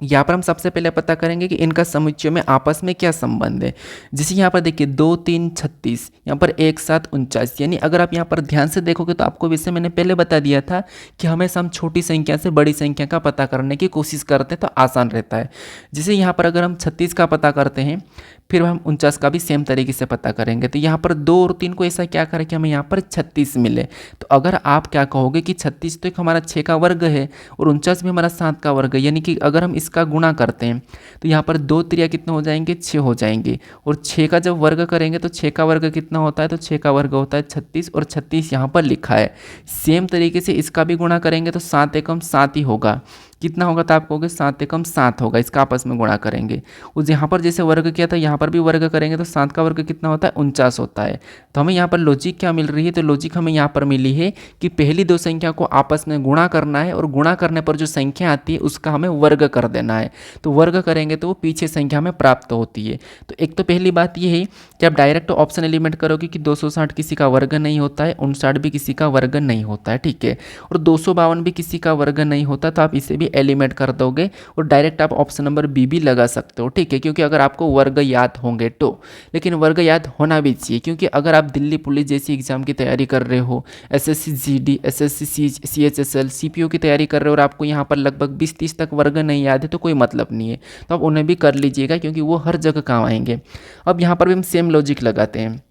यहाँ पर हम सबसे पहले पता करेंगे कि इनका समुच्चय में आपस में क्या संबंध है। जैसे यहाँ पर देखिए 2 3 36, यहाँ पर 1 7 49, यानी अगर आप यहाँ पर ध्यान से देखोगे तो आपको वैसे मैंने पहले बता दिया था कि हमेशा हम छोटी संख्या से बड़ी संख्या का पता करने की कोशिश करते हैं तो आसान रहता है। जैसे यहाँ पर अगर हम 36 का पता करते हैं फिर हम 49 का भी सेम तरीके से पता करेंगे, तो यहाँ पर 2 और 3 को ऐसा क्या करें कि हमें यहाँ पर 36 मिले। तो अगर आप क्या कहोगे कि 36 तो एक हमारा 6 का वर्ग है और 49 भी हमारा 7 का वर्ग है, यानी कि अगर हम इसका गुणा करते हैं तो यहाँ पर 2 त्रिया कितने हो जाएंगे 6 हो जाएंगे और 6 का जब वर्ग करेंगे तो 6 का वर्ग कितना होता है, तो 6 का वर्ग होता है 36 और 36 यहाँ पर लिखा है। सेम तरीके से इसका भी गुणा करेंगे तो 7 एकम 7 ही होगा, कितना होगा तो आप कहोगे 7 एकम 7 होगा, इसका आपस में गुणा करेंगे। उस यहाँ पर जैसे वर्ग किया था यहाँ पर भी वर्ग करेंगे तो 7 का वर्ग कितना होता है 49 होता है। तो हमें यहाँ पर लॉजिक क्या मिल रही है, तो लॉजिक हमें यहाँ पर मिली है कि पहली दो संख्या को आपस में गुणा करना है और गुणा करने पर जो संख्या आती है उसका हमें वर्ग कर देना है। तो वर्ग करेंगे तो वो पीछे संख्या में प्राप्त होती है। तो एक तो पहली बात ये है कि आप डायरेक्ट ऑप्शन एलिमेंट करोगे कि 260 किसी का वर्ग नहीं होता है, 59 भी किसी का वर्ग नहीं होता है, ठीक है, और 252 भी किसी का वर्ग नहीं होता, तो आप इसे भी एलिमेंट कर दोगे और डायरेक्ट आप ऑप्शन नंबर बी भी लगा सकते हो, ठीक है, क्योंकि अगर आपको वर्ग याद होंगे तो। लेकिन वर्ग याद होना भी चाहिए, क्योंकि अगर आप दिल्ली पुलिस जैसी एग्जाम की तैयारी कर रहे हो, SSC GD, SSC CHSL, CPO की तैयारी कर रहे हो और आपको यहाँ पर लगभग 20-30 तक वर्ग नहीं याद है तो कोई मतलब नहीं है, तो आप उन्हें भी कर लीजिएगा क्योंकि वो हर जगह काम आएंगे। अब यहाँ पर भी हम सेम लॉजिक लगाते हैं,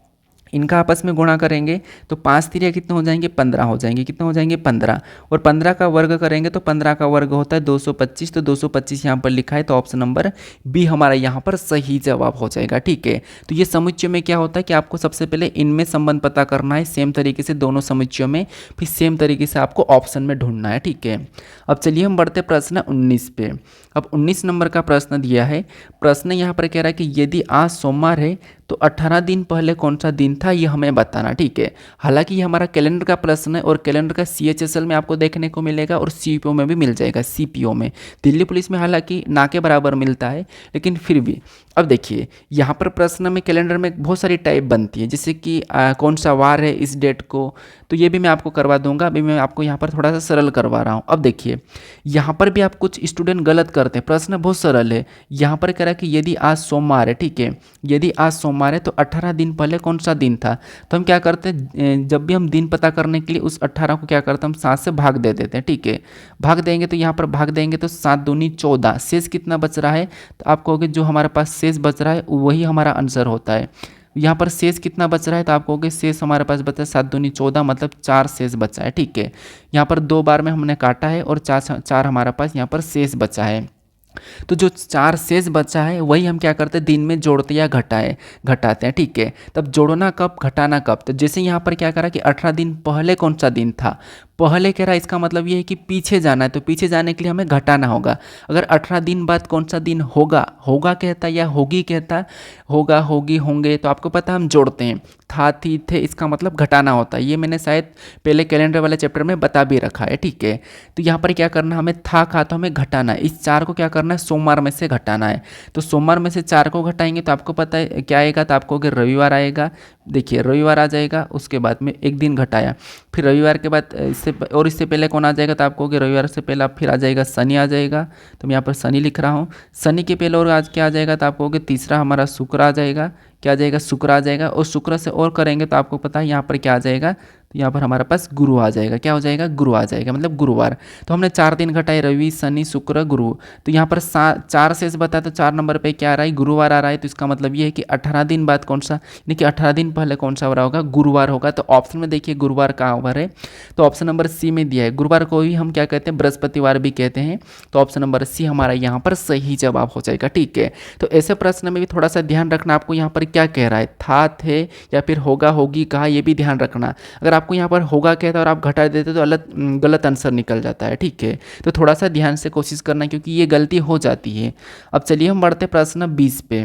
इनका आपस में गुणा करेंगे तो 5 त्रिया कितने हो जाएंगे 15 हो जाएंगे, कितने हो जाएंगे 15, और 15 का वर्ग करेंगे तो 15 का वर्ग होता है 225, तो 225 यहाँ पर लिखा है, तो ऑप्शन नंबर बी हमारा यहाँ पर सही जवाब हो जाएगा, ठीक है। तो ये समुच्चय में क्या होता है कि आपको सबसे पहले इनमें संबंध पता करना है सेम तरीके से दोनों समुच्चयों में, फिर सेम तरीके से आपको ऑप्शन में ढूंढना है, ठीक है। अब चलिए हम बढ़ते प्रश्न 19 पे। अब 19 नंबर का प्रश्न दिया है, प्रश्न यहाँ पर कह रहा है कि यदि आज सोमवार है तो 18 दिन पहले कौन सा दिन था ये हमें बताना, ठीक है। हालांकि ये हमारा कैलेंडर का प्रश्न है और कैलेंडर का CHSL में आपको देखने को मिलेगा और CPO में भी मिल जाएगा, CPO में। दिल्ली पुलिस में हालांकि ना के बराबर मिलता है, लेकिन फिर भी। अब देखिए यहाँ पर प्रश्न में कैलेंडर में बहुत सारी टाइप बनती है, जैसे कि कौन सा वार है इस डेट को, तो ये भी मैं आपको करवा दूंगा। अभी मैं आपको यहाँ पर थोड़ा सा सरल करवा रहा हूँ। अब देखिए यहाँ पर भी आप कुछ स्टूडेंट गलत करते हैं, प्रश्न बहुत सरल है। यहाँ पर कह रहा है कि यदि आज सोमवार है, ठीक है, यदि आज सोमवार है तो 18 दिन पहले कौन सा दिन था। तो हम क्या करते हैं, जब भी हम दिन पता करने के लिए उस 18 को क्या करते हैं, हम 7 से भाग दे देते हैं, ठीक है। भाग देंगे तो यहाँ पर भाग देंगे तो 7 दूनी 14, शेष कितना बच रहा है, तो आप कहोगे जो हमारे पास शेष बच रहा है वही हमारा आंसर होता है। यहाँ पर शेष कितना बच रहा है, तो आप कहोगे शेष हमारे पास बचा है 7 दूनी 14, मतलब 4 शेष बचा है, ठीक है। यहाँ पर 2 बार में हमने काटा है और 4 हमारे पास यहाँ पर शेष बचा है। तो जो 4 शेष बचा है वही हम क्या करते हैं, दिन में जोड़ते या घटाते हैं, ठीक है। तब जोड़ना कब, घटाना कब, तो जैसे यहाँ पर क्या करा कि 18 दिन पहले कौन सा दिन था, पहले कह रहा है, इसका मतलब ये है कि पीछे जाना है, तो पीछे जाने के लिए हमें घटाना होगा। अगर 18 दिन बाद कौन सा दिन होगा, होगा कहता या होगी कहता, होगा होगी होंगे, तो आपको पता हम जोड़ते हैं, था थी थे, इसका मतलब घटाना होता है। ये मैंने शायद पहले कैलेंडर वाले चैप्टर में बता भी रखा है, ठीक है। तो यहाँ पर क्या करना, हमें था तो हमें घटाना है, इस 4 को क्या करना है, सोमवार में से घटाना है। तो सोमवार में से 4 को घटाएंगे तो आपको पता है क्या आएगा, तो आपको अगर रविवार आएगा, देखिए रविवार आ जाएगा, उसके बाद में एक दिन घटाया, फिर रविवार के बाद इससे पहले कौन आ जाएगा, तो आपको कि रविवार से पहले आप फिर आ जाएगा शनि आ जाएगा, तो मैं यहाँ पर शनि लिख रहा हूँ। शनि के पहले और आज क्या आ जाएगा, तो आपको कि तीसरा हमारा शुक्र आ जाएगा, क्या आ जाएगा, शुक्र आ जाएगा, और शुक्र से और करेंगे तो आपको पता है यहाँ पर क्या आ जाएगा, तो यहाँ पर हमारे पास गुरु आ जाएगा, क्या हो जाएगा, गुरु आ जाएगा, मतलब गुरुवार। तो हमने 4 दिन घटाए, रवि शनि शुक्र गुरु, तो यहाँ पर 4 शेष बता, तो 4 नंबर पे क्या आ रहा है, गुरुवार आ रहा है। तो इसका मतलब ये है कि 18 दिन बाद कौन सा, यानी कि 18 दिन पहले कौन सा हो रहा होगा, गुरुवार होगा। तो ऑप्शन में देखिए गुरुवार कहाँ ओवर है, तो ऑप्शन नंबर सी में दिया है। गुरुवार को ही हम क्या कहते हैं, बृहस्पतिवार भी कहते हैं, तो ऑप्शन नंबर सी हमारा यहाँ पर सही जवाब हो जाएगा, ठीक है। तो ऐसे प्रश्न में भी थोड़ा सा ध्यान रखना, आपको यहाँ पर क्या कह रहा है, था थे या फिर होगा होगी कहा, ये भी ध्यान रखना। अगर आपको यहाँ पर होगा कहता है और आप घटा देते तो गलत आंसर निकल जाता है, ठीक है। तो थोड़ा सा ध्यान से कोशिश करना, क्योंकि ये गलती हो जाती है। अब चलिए हम बढ़ते प्रश्न 20 पे।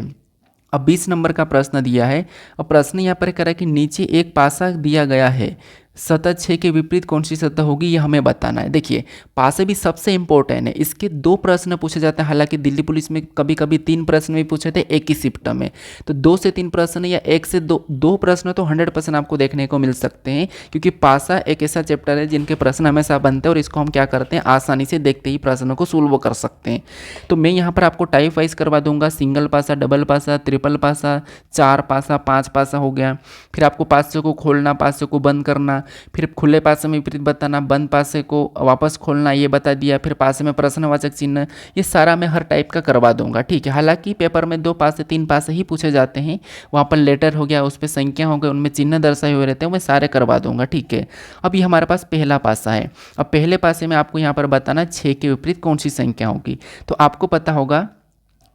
अब 20 नंबर का प्रश्न दिया है, और प्रश्न यहाँ पर कह रहा है कि नीचे एक पासा दिया गया है, सतह 6 के विपरीत कौन सी सतह होगी, ये हमें बताना है। देखिए पासे भी सबसे इंपॉर्टेंट है, इसके 2 प्रश्न पूछे जाते हैं। हालांकि दिल्ली पुलिस में कभी कभी 3 प्रश्न भी पूछे थे एक ही शिफ्ट में, तो 2 से 3 प्रश्न या 1 से 2 प्रश्न तो 100% आपको देखने को मिल सकते हैं, क्योंकि पासा एक ऐसा चैप्टर है जिनके प्रश्न हमेशा बनते हैं और इसको हम क्या करते हैं, आसानी से देखते ही प्रश्नों को सोल्व कर सकते हैं। तो मैं यहाँ पर आपको टाइप वाइज करवा दूंगा, सिंगल पासा, डबल पासा, ट्रिपल पासा, 4 पासा, 5 पासा हो गया। फिर आपको पासे को खोलना, पासे को बंद करना, फिर खुले पासे में विपरीत बताना, बंद पासे को वापस खोलना, ये बता दिया। फिर पासे में प्रश्नवाचक चिन्ह, ये सारा मैं हर टाइप का करवा दूंगा, ठीक है। हालांकि पेपर में 2 पासे 3 पासे ही पूछे जाते हैं, वहाँ पर लेटर हो गया, उस पर संख्या हो गई, उनमें चिन्ह दर्शाए हुए रहते हैं, मैं सारे करवा दूंगा, ठीक है। अब ये हमारे पास पहला पासा है। अब पहले पासे में आपको यहाँ पर बताना 6 के विपरीत कौन सी संख्या होगी। तो आपको पता होगा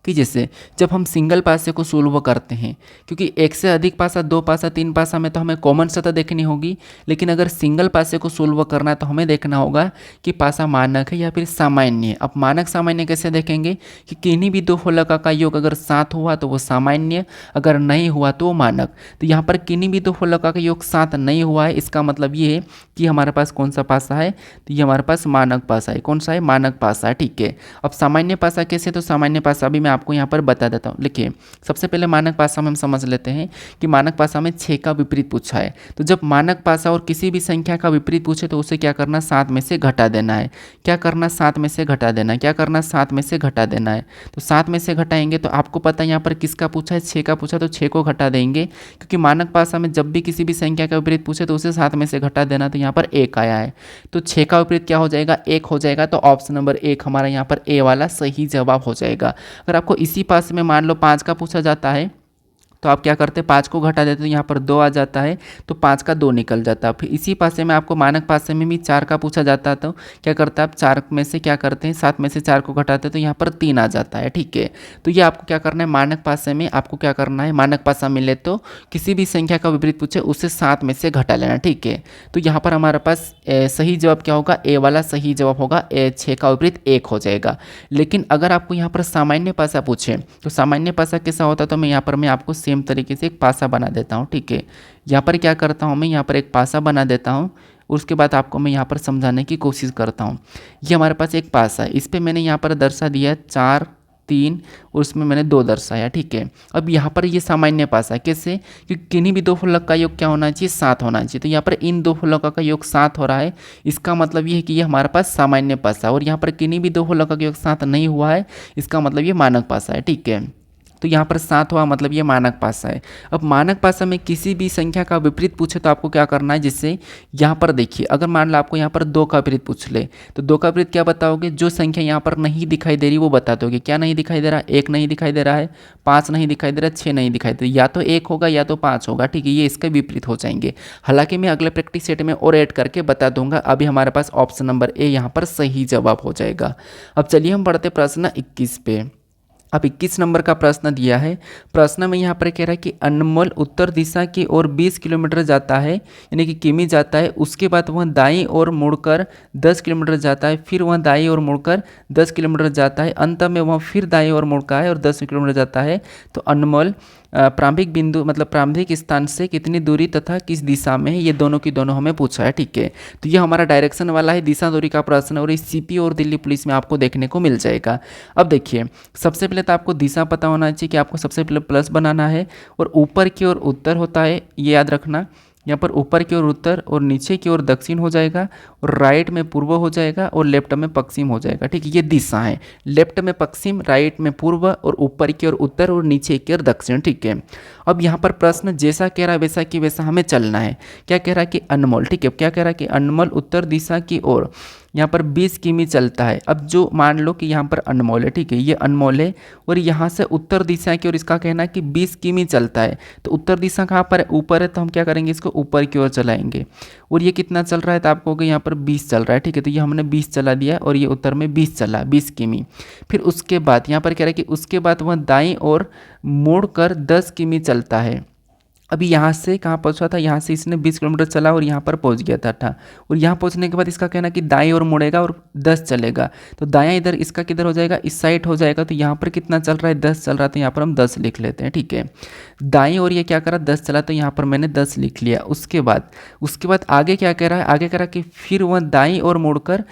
कि जैसे जब हम सिंगल पासे को सोल्व करते हैं, क्योंकि 1 से अधिक पासा, 2 पासा, 3 पासा में तो हमें कॉमन सतह देखनी होगी, लेकिन अगर सिंगल पासे को सोल्व करना है तो हमें देखना होगा कि पासा मानक है या फिर सामान्य है। अब मानक सामान्य कैसे देखेंगे कि किन्हीं भी 2 फलकों का योग अगर 7 हुआ तो वो सामान्य, अगर नहीं हुआ तो वो मानक। तो यहाँ पर किन्हीं भी 2 फलकों का योग 7 नहीं हुआ है, इसका मतलब ये है कि हमारे पास कौन सा पासा है, तो ये हमारे पास मानक पासा है। कौन सा है, मानक पासा है, ठीक है। अब सामान्य पासा कैसे, तो सामान्य पासा भी आपको यहाँ पर बता देता हूँ। लिखिए सबसे पहले मानक पासा में हम समझ लेते हैं कि मानक पासा में 6 का विपरीत पूछा है। तो जब मानक पासा और किसी भी संख्या का विपरीत पूछे तो उसे क्या करना, 7 में से घटा देना है। क्या करना, 7 में से घटा देना है। क्या करना, 7 में से घटा देना है। तो 7 में से घटाएंगे तो आपको पता है यहाँ पर किसका पूछा है, 6 का पूछा, तो 6 को घटा देंगे, क्योंकि मानक पासा में जब भी किसी भी संख्या का विपरीत पूछे तो उसे 7 में से घटा देना। तो यहाँ पर 1 आया है, तो 6 का विपरीत क्या हो जाएगा, 1 हो जाएगा। तो ऑप्शन नंबर 1 हमारा यहाँ पर ए वाला सही जवाब हो जाएगा। अगर आपको इसी पास में मान लो 5 का पूछा जाता है तो आप क्या करते हैं, 5 को घटा देते, तो यहाँ पर 2 आ जाता है, तो 5 का 2 निकल जाता है। फिर इसी पासे में आपको मानक पासे में भी 4 का पूछा जाता है, तो क्या करते हैं आप 4 में से क्या करते हैं, 7 में से 4 को घटाते हैं, तो यहाँ पर 3 आ जाता है, ठीक है। तो ये आपको क्या करना है, मानक पासे में आपको क्या करना है, मानक पासा मिले तो किसी भी संख्या का विपरीत पूछे उसे 7 में से घटा लेना, ठीक है। तो यहाँ पर हमारे पास सही जवाब क्या होगा, ए वाला सही जवाब होगा, 6 का विपरीत 1 हो जाएगा। लेकिन अगर आपको यहाँ पर सामान्य पासा पूछे तो सामान्य पासा कैसा होता है, तो मैं यहाँ पर मैं आपको सेम तरीके से एक पासा बना देता हूँ। ठीक है, यहाँ पर क्या करता हूँ मैं, यहाँ पर एक पासा बना देता हूँ। उसके बाद आपको मैं यहाँ पर समझाने की कोशिश करता हूँ। ये हमारे पास एक पासा है, इस पर मैंने यहाँ पर दर्शा दिया 4 3 और उसमें मैंने 2 दर्शाया। ठीक है, अब यहाँ पर ये सामान्य पासा है, कैसे, क्योंकि किन्हीं भी दो फलक का योग क्या होना चाहिए, 7 होना चाहिए। तो यहाँ पर इन दो फलकों का योग 7 हो रहा है, इसका मतलब ये है कि ये हमारे पास सामान्य पासा है। और यहाँ पर किन्हीं भी दो फलकों का योग 7 नहीं हुआ है, इसका मतलब ये मानक पासा है। ठीक है, तो यहाँ पर 7 हुआ मतलब ये मानक पासा है। अब मानक पासा में किसी भी संख्या का विपरीत पूछे तो आपको क्या करना है, जिससे यहाँ पर देखिए, अगर मान लो आपको यहाँ पर 2 का विपरीत पूछ ले तो 2 का विपरीत क्या बताओगे, जो संख्या यहाँ पर नहीं दिखाई दे रही वो बता दोगे। क्या नहीं दिखाई दे रहा, 1 नहीं दिखाई दे रहा है, 5 नहीं दिखाई दे रहा है, 6 नहीं दिखाई दे रहा, या तो 1 होगा या तो 5 होगा। ठीक है, ये इसके विपरीत हो जाएंगे। हालांकि मैं अगले प्रैक्टिस सेट में और ऐड करके बता दूंगा। अभी हमारे पास ऑप्शन नंबर ए यहाँ पर सही जवाब हो जाएगा। अब चलिए हम बढ़ते प्रश्न 21 पे। अब 21 नंबर का प्रश्न दिया है। प्रश्न में यहाँ पर कह रहा है कि अनमोल उत्तर दिशा की ओर 20 किलोमीटर जाता है, यानी कि किमी जाता है। उसके बाद वह दाईं ओर मुड़कर 10 किलोमीटर जाता है, फिर वह दाईं ओर मुड़कर 10 किलोमीटर जाता है, अंत में वह फिर दाईं ओर मुड़का है और 10 किलोमीटर जाता है। तो अनमोल प्रारंभिक बिंदु मतलब प्रारंभिक स्थान से कितनी दूरी तथा किस दिशा में है, ये दोनों की दोनों हमें पूछा है। ठीक है, तो ये हमारा डायरेक्शन वाला है, दिशा दूरी का प्रश्न, और इस सीपीओ और दिल्ली पुलिस में आपको देखने को मिल जाएगा। अब देखिए, सबसे पहले तो आपको दिशा पता होना चाहिए कि आपको सबसे पहले प्लस बनाना है, और ऊपर की ओर उत्तर होता है, ये याद रखना। यहाँ पर ऊपर की ओर उत्तर और नीचे की ओर दक्षिण हो जाएगा, और राइट में पूर्व हो जाएगा और लेफ्ट में पश्चिम हो जाएगा। ठीक है, ये दिशा है, लेफ्ट में पश्चिम, राइट में पूर्व, और ऊपर की ओर उत्तर और नीचे की ओर दक्षिण। ठीक है, अब यहाँ पर प्रश्न जैसा कह रहा है वैसा कि वैसा हमें चलना है। क्या कह रहा है कि अनमोल, ठीक है, क्या कह रहा है कि अनमोल उत्तर दिशा की ओर यहाँ पर 20 किमी चलता है। अब जो मान लो कि यहाँ पर अनमोल है, ठीक है, ये अनमोल है, और यहाँ से उत्तर दिशा की ओर इसका कहना है कि 20 किमी चलता है। तो उत्तर दिशा कहाँ पर है, ऊपर है, तो हम क्या करेंगे, इसको ऊपर की ओर चलाएंगे। और ये कितना चल रहा है, तो आपको होगा यहाँ पर 20 चल रहा है। ठीक है, तो ये हमने 20 चला दिया, और ये उत्तर में 20 चला, 20 किमी। फिर उसके बाद यहाँ पर कह रहा है कि उसके बाद वह दाईं ओर मुड़कर 10 किमी चलता है। अभी यहाँ से कहाँ पहुँचा था, यहाँ से इसने 20 किलोमीटर चला और यहाँ पर पहुँच गया था। और यहाँ पहुँचने के बाद इसका कहना कि दाएं ओर मुड़ेगा और 10 चलेगा। तो दायां इधर, इसका किधर हो जाएगा, इस साइड हो जाएगा। तो यहाँ पर कितना चल रहा है, 10 चल रहा था, यहाँ पर हम 10 लिख लेते हैं। ठीक है, दाएं ओर ये क्या करा, 10 चला, तो यहाँ पर मैंने 10 लिख लिया। उसके बाद आगे क्या कह रहा है, आगे कह रहा है कि फिर वह दाईं ओर मुड़कर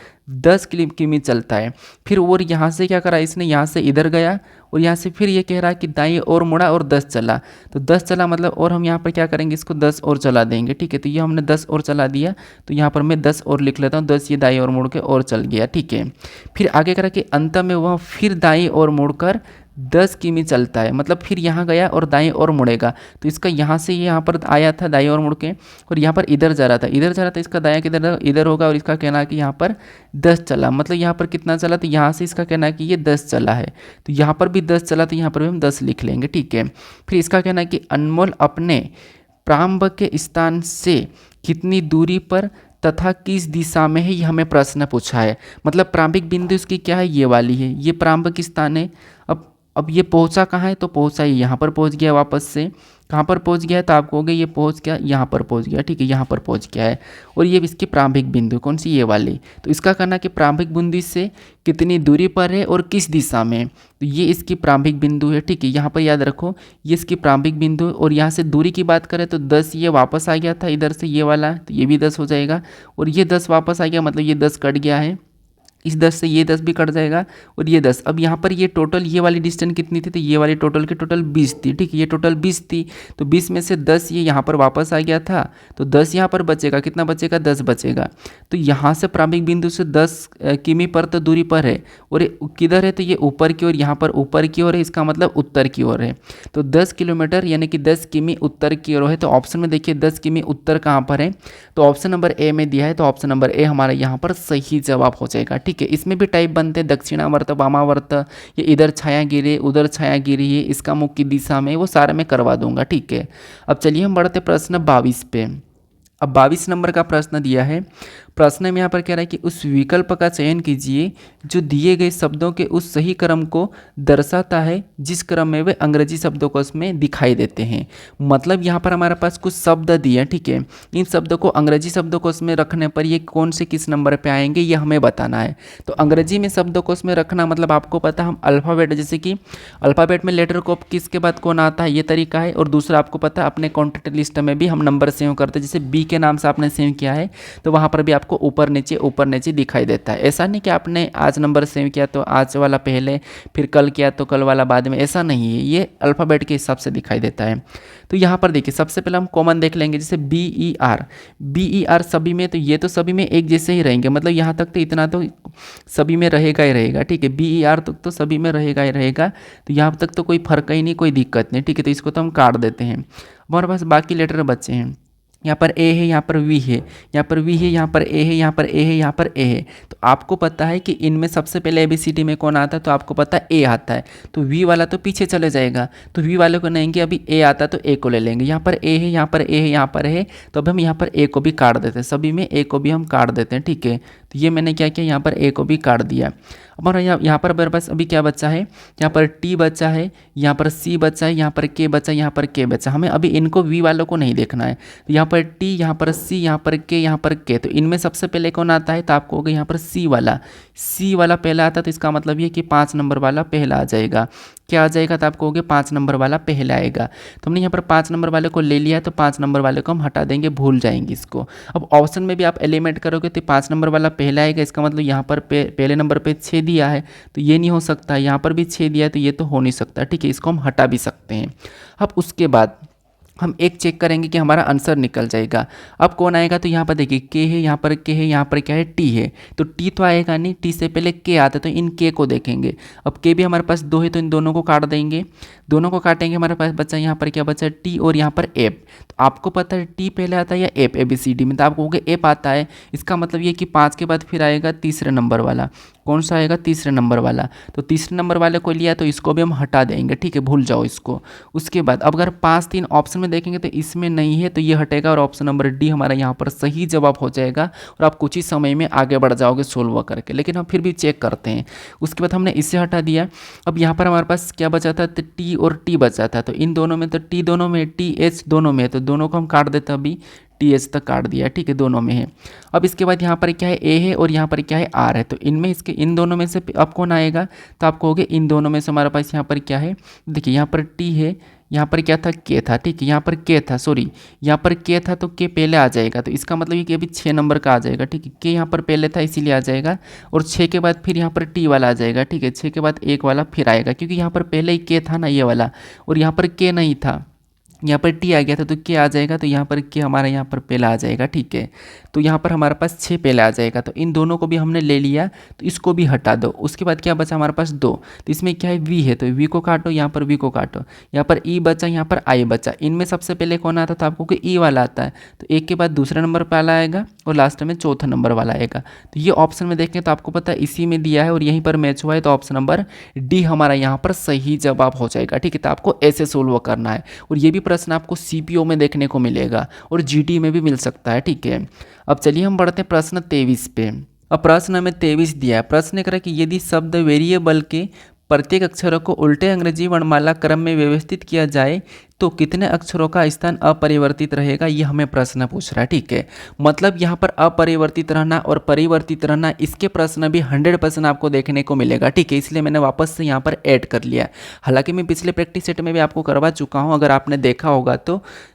10 किमी चलता है। फिर और यहाँ से क्या करा इसने, यहाँ से इधर गया, और यहाँ से फिर ये कह रहा है कि दाईं ओर मुड़ा और 10 चला। तो 10 चला मतलब, और हम यहाँ पर क्या करेंगे, इसको 10 और चला देंगे। ठीक है, तो ये हमने 10 और चला दिया, तो यहाँ पर मैं 10 और लिख लेता हूँ, 10 ये दाईं ओर मुड़ के और चल गया। ठीक है, फिर आगे करा कि अंत में वह फिर दाईं ओर मुड़कर 10 किमी चलता है, मतलब फिर यहाँ गया और दाईं ओर मुड़ेगा। तो इसका यहाँ से यहाँ पर आया था दाईं ओर मुड़ के, और यहाँ पर इधर जा रहा था, इसका दायां किधर, इधर होगा। और इसका कहना है कि यहाँ पर 10 चला, मतलब यहाँ पर कितना चला, तो यहाँ से इसका कहना है कि ये 10 चला है। तो यहाँ पर भी 10 चला, तो यहाँ पर भी हम 10 लिख लेंगे। ठीक है, फिर इसका कहना है कि अनमोल अपने प्रारंभ के स्थान से कितनी दूरी पर तथा किस दिशा में है, ये हमें प्रश्न पूछा है। मतलब प्रारंभिक बिंदु इसकी क्या है, ये वाली है, ये प्रारंभिक स्थान है। अब ये पहुंचा कहाँ है, तो पहुंचा ही यहाँ पर पहुंच गया, वापस से कहाँ पर पहुंच गया है, तो आपको हो गया ये पहुंच गया, यहाँ पर पहुंच गया। ठीक है, यहाँ पर पहुंच गया है, और ये इसकी प्रारंभिक बिंदु कौन सी, ये वाली। तो इसका कहना कि प्रारंभिक बिंदु से कितनी दूरी पर है और किस दिशा में, तो ये इसकी प्रारंभिक बिंदु है। ठीक है, यहाँ पर याद रखो ये इसकी प्रारंभिक बिंदु है। और यहाँ से दूरी की बात करें तो 10 ये वापस आ गया था इधर से, ये वाला, तो ये भी 10 हो जाएगा। और ये 10 वापस आ गया, मतलब ये 10 कट गया है, इस 10 से ये 10 भी कट जाएगा, और ये 10। अब यहाँ पर ये टोटल, ये वाली डिस्टेंस कितनी थी, तो ये वाली टोटल की टोटल 20 थी। ठीक है, ये टोटल 20 थी, तो 20 में से 10 ये यहाँ पर वापस आ गया था, तो 10 यहाँ पर बचेगा, कितना बचेगा, 10 बचेगा। तो यहाँ से प्रारंभिक बिंदु से 10 किमी पर तो दूरी पर है, और किधर है, तो ये ऊपर की ओर, यहाँ पर ऊपर की ओर है, इसका मतलब उत्तर की ओर है। तो 10 किलोमीटर यानी कि 10 किमी उत्तर की ओर है। तो ऑप्शन में देखिए 10 किमी उत्तर कहाँ पर है, तो ऑप्शन नंबर ए में दिया है, तो ऑप्शन नंबर ए हमारा यहाँ पर सही जवाब हो जाएगा। ठीक है, इसमें भी टाइप बनते हैं, दक्षिणावर्त, वामावर्त, ये इधर छाया गिरे उधर छाया गिरी है, इसका मुख की दिशा में, वो सारा मैं करवा दूंगा। ठीक है, अब चलिए हम बढ़ते प्रश्न 22 पे। अब 22 नंबर का प्रश्न दिया है। प्रश्न में यहाँ पर कह रहा है कि उस विकल्प का चयन कीजिए जो दिए गए शब्दों के उस सही क्रम को दर्शाता है जिस क्रम में वे अंग्रेजी शब्दकोश में दिखाई देते हैं। मतलब यहाँ पर हमारे पास कुछ शब्द दिए, ठीक है, इन शब्दों को अंग्रेजी शब्दकोश में रखने पर ये कौन से किस नंबर पे आएंगे ये हमें बताना है। तो अंग्रेजी में शब्दकोश में रखना मतलब आपको पता हम अल्फ़ाबेट, जैसे कि अल्फ़ाबेट में लेटर को किसके बाद कौन आता है ये तरीका है। और दूसरा आपको पता है अपने कॉन्टैक्ट लिस्ट में भी हम नंबर सेव करते हैं, जैसे बी के नाम से आपने सेव किया है तो वहाँ पर भी आपको ऊपर नीचे दिखाई देता है। ऐसा नहीं कि आपने आज नंबर सेव किया तो आज वाला पहले, फिर कल किया तो कल वाला बाद में, ऐसा नहीं है, ये अल्फ़ाबेट के हिसाब से दिखाई देता है। तो यहाँ पर देखिए सबसे पहले हम कॉमन देख लेंगे, जैसे BER सभी में, तो ये तो सभी में एक जैसे ही रहेंगे, मतलब यहाँ तक तो इतना तो सभी में रहेगा ही रहेगा, ठीक है। BER तक तो सभी में रहेगा ही रहेगा, तो यहाँ तक तो कोई फर्क ही नहीं, कोई दिक्कत नहीं, ठीक है। तो इसको तो हम काट देते हैं। हमारे पास बाकी लेटर बचे हैं, यहाँ पर ए है, यहाँ पर वी है, यहाँ पर वी है, यहाँ पर ए है, यहाँ पर ए है, यहाँ पर ए है। तो आपको पता है कि इनमें सबसे पहले ABCD में कौन आता है, तो आपको पता है ए आता है, तो वी वाला तो पीछे चले जाएगा, तो वी वाले को नहीं कि अभी ए आता है तो ए को ले लेंगे। यहाँ पर ए है, यहाँ पर ए है, यहाँ पर है, तो अब हम यहाँ पर ए को भी काट देते हैं, सभी में ए को भी हम काट देते हैं, ठीक है। तो ये मैंने क्या किया, यहाँ पर ए को भी काट दिया। हमारा यहाँ पर मेरे पास अभी क्या बचा है, यहाँ पर टी बचा है, यहाँ पर सी बचा है, यहाँ पर के बचा है, यहाँ पर के बचा। हमें अभी इनको वी वालों को नहीं देखना है, तो यहाँ पर टी, यहाँ पर सी, यहाँ पर के, यहाँ पर के। तो इनमें सबसे पहले कौन आता है, तो आपको होगा यहाँ पर सी वाला पहला आता है, तो इसका मतलब ये कि 5 नंबर वाला पहला आ जाएगा। क्या आ जाएगा, तो आपको होगा 5 नंबर वाला पहला आएगा। तो हमने यहाँ पर 5 नंबर वाले को ले लिया है, तो 5 नंबर वाले को हम हटा देंगे, भूल जाएंगे इसको। अब ऑप्शन में भी आप एलिमेंट करोगे तो 5 नंबर वाला पहला आएगा, इसका मतलब यहाँ पर पहले नंबर पे 6 दिया है तो ये नहीं हो सकता, यहाँ पर भी 6 दिया है तो ये तो हो नहीं सकता, ठीक है। इसको हम हटा भी सकते हैं। अब उसके बाद हम एक चेक करेंगे कि हमारा आंसर निकल जाएगा। अब कौन आएगा, तो यहाँ पर देखिए के है, यहाँ पर के है, यहाँ पर क्या है, टी है, तो टी तो आएगा नहीं, टी से पहले के आता है, तो इन के को देखेंगे। अब के भी हमारे पास 2 है तो इन दोनों को काट देंगे, दोनों को काटेंगे, हमारे पास बचा यहाँ पर क्या बचा, टी और यहाँ पर एप। तो आपको पता है टी पहले आता है या एप, ABCD में, तो आपको होगा एप आता है, इसका मतलब ये कि 5 के बाद फिर आएगा तीसरे नंबर वाला। कौन सा आएगा, तीसरे नंबर वाला। तो तीसरे नंबर वाले को लिया तो इसको भी हम हटा देंगे, ठीक है, भूल जाओ इसको। उसके बाद अब अगर 5 3 ऑप्शन में देखेंगे तो इसमें नहीं है, तो ये हटेगा और ऑप्शन नंबर डी हमारा यहाँ पर सही जवाब हो जाएगा और आप कुछ ही समय में आगे बढ़ जाओगे सोल्व करके। लेकिन हम फिर भी चेक करते हैं। उसके बाद हमने इसे हटा दिया। अब यहाँ पर हमारे पास क्या बचा था, तो टी और टी बचा था, तो इन दोनों में, तो टी दोनों में, टी एच दोनों में, तो दोनों को हम काट देते हैं, अभी टी एच तक काट दिया, ठीक है, दोनों में है। अब इसके बाद यहाँ पर क्या है, ए है और यहाँ पर क्या है, आर है, तो इनमें इसके इन दोनों में से अब कौन आएगा, तो आपको हो गया इन दोनों में से हमारे पास यहाँ पर क्या है, देखिए यहाँ पर टी है, यहाँ पर क्या था, के था, ठीक है, यहाँ पर के था, सॉरी यहाँ पर के था, तो के पहले आ जाएगा, तो इसका मतलब ये कि अभी 6 नंबर का आ जाएगा, ठीक है। के यहाँ पर पहले था इसीलिए आ जाएगा, और 6 के बाद फिर यहाँ पर टी वाला आ जाएगा, ठीक है, 6 के बाद एक वाला फिर आएगा, क्योंकि यहाँ पर पहले ही के था ना ये वाला, और यहाँ पर के नहीं था, यहाँ पर टी आ गया था तो के आ जाएगा, तो यहाँ पर के हमारा यहाँ पर पहला आ जाएगा, ठीक है। तो यहाँ पर हमारे पास 6 पहले आ जाएगा, तो इन दोनों को भी हमने ले लिया, तो इसको भी हटा दो। उसके बाद क्या बचा हमारे पास 2, तो इसमें क्या है, वी है, तो वी को काटो, यहाँ पर वी को काटो, यहाँ पर ई बचा, यहाँ पर आई बचा। इनमें सबसे पहले कौन आता था, आपको ई वाला आता है, तो एक के बाद दूसरा नंबर वाला आएगा और लास्ट में चौथा नंबर वाला आएगा। तो ये ऑप्शन में देखें तो आपको पता है इसी में दिया है और यहीं पर मैच हुआ है, तो ऑप्शन नंबर डी हमारा यहाँ पर सही जवाब हो जाएगा, ठीक है। तो आपको ऐसे सोल्व करना है, और ये भी प्रश्न आपको CPO में देखने को मिलेगा और GT में भी मिल सकता है, ठीक है। अब चलिए हम बढ़ते हैं प्रश्न 23 पे। अब प्रश्न में 23 दिया है। प्रश्न करें कि यदि शब्द वेरिएबल के प्रत्येक अक्षरों को उल्टे अंग्रेजी वर्णमाला क्रम में व्यवस्थित किया जाए तो कितने अक्षरों का स्थान अपरिवर्तित रहेगा, ये हमें प्रश्न पूछ रहा है, ठीक है। मतलब यहाँ पर अपरिवर्तित रहना और परिवर्तित रहना, इसके प्रश्न भी 100% आपको देखने को मिलेगा, ठीक है। इसलिए मैंने वापस से यहाँ पर ऐड कर लिया। हालांकि मैं पिछले प्रैक्टिस सेट में भी आपको करवा चुका हूँ, अगर आपने देखा होगा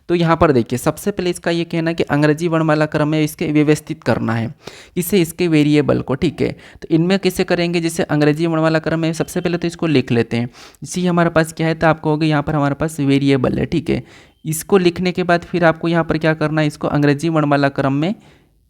तो यहाँ पर देखिए सबसे पहले इसका ये कहना है कि अंग्रेजी वर्णमाला क्रम में इसके व्यवस्थित करना है, इसे इसके वेरिएबल को, ठीक है। तो इनमें कैसे करेंगे, जैसे अंग्रेजी वर्णमाला क्रम में सबसे पहले तो इसको लिख लेते हैं। इसी हमारे पास क्या है, तो आपको होगा यहाँ पर हमारे पास वेरिएबल है, ठीक है। इसको लिखने के बाद फिर आपको यहाँ पर क्या करना है, इसको अंग्रेजी वर्णमाला क्रम में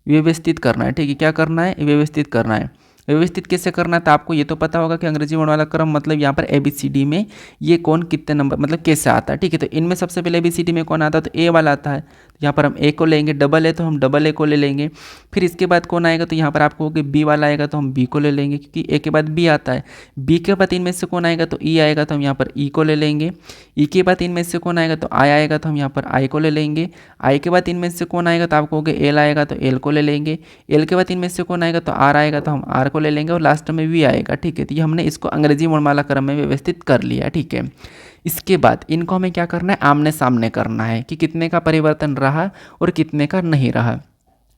व्यवस्थित करना है, ठीक है। क्या करना है, व्यवस्थित करना है। व्यवस्थित कैसे करना है, तो आपको ये तो पता होगा कि अंग्रेजी वर्णमाला क्रम मतलब यहाँ पर ABCD में ये कौन कितने नंबर मतलब कैसे आता है, ठीक है। तो इनमें सबसे पहले ABCD में कौन आता है, तो ए वाला आता है, तो यहाँ पर हम ए को लेंगे, डबल है तो हम डबल ए को ले लेंगे। फिर इसके बाद कौन आएगा, तो यहाँ पर आपको होगी बी वाला आएगा तो हम बी को ले लेंगे, क्योंकि ए के बाद बी आता है। बी के बाद इनमें से कौन आएगा, तो ई आएगा तो हम यहाँ पर ई को ले लेंगे। ई के बाद इनमें से कौन आएगा, तो आई आएगा तो हम यहाँ पर आई को ले लेंगे। आई के बाद इनमें से कौन आएगा, तो आपको होगा एल आएगा तो एल को ले लेंगे। एल के बाद इनमें से कौन आएगा, तो आर आएगा तो हम आर को ले लेंगे, और लास्ट में वी आएगा, ठीक है। तो ये हमने इसको अंग्रेजी वर्णमाला क्रम में व्यवस्थित कर लिया, ठीक है। इसके बाद इनको हमें क्या करना है, आमने सामने करना है कि कितने का परिवर्तन रहा और कितने का नहीं रहा।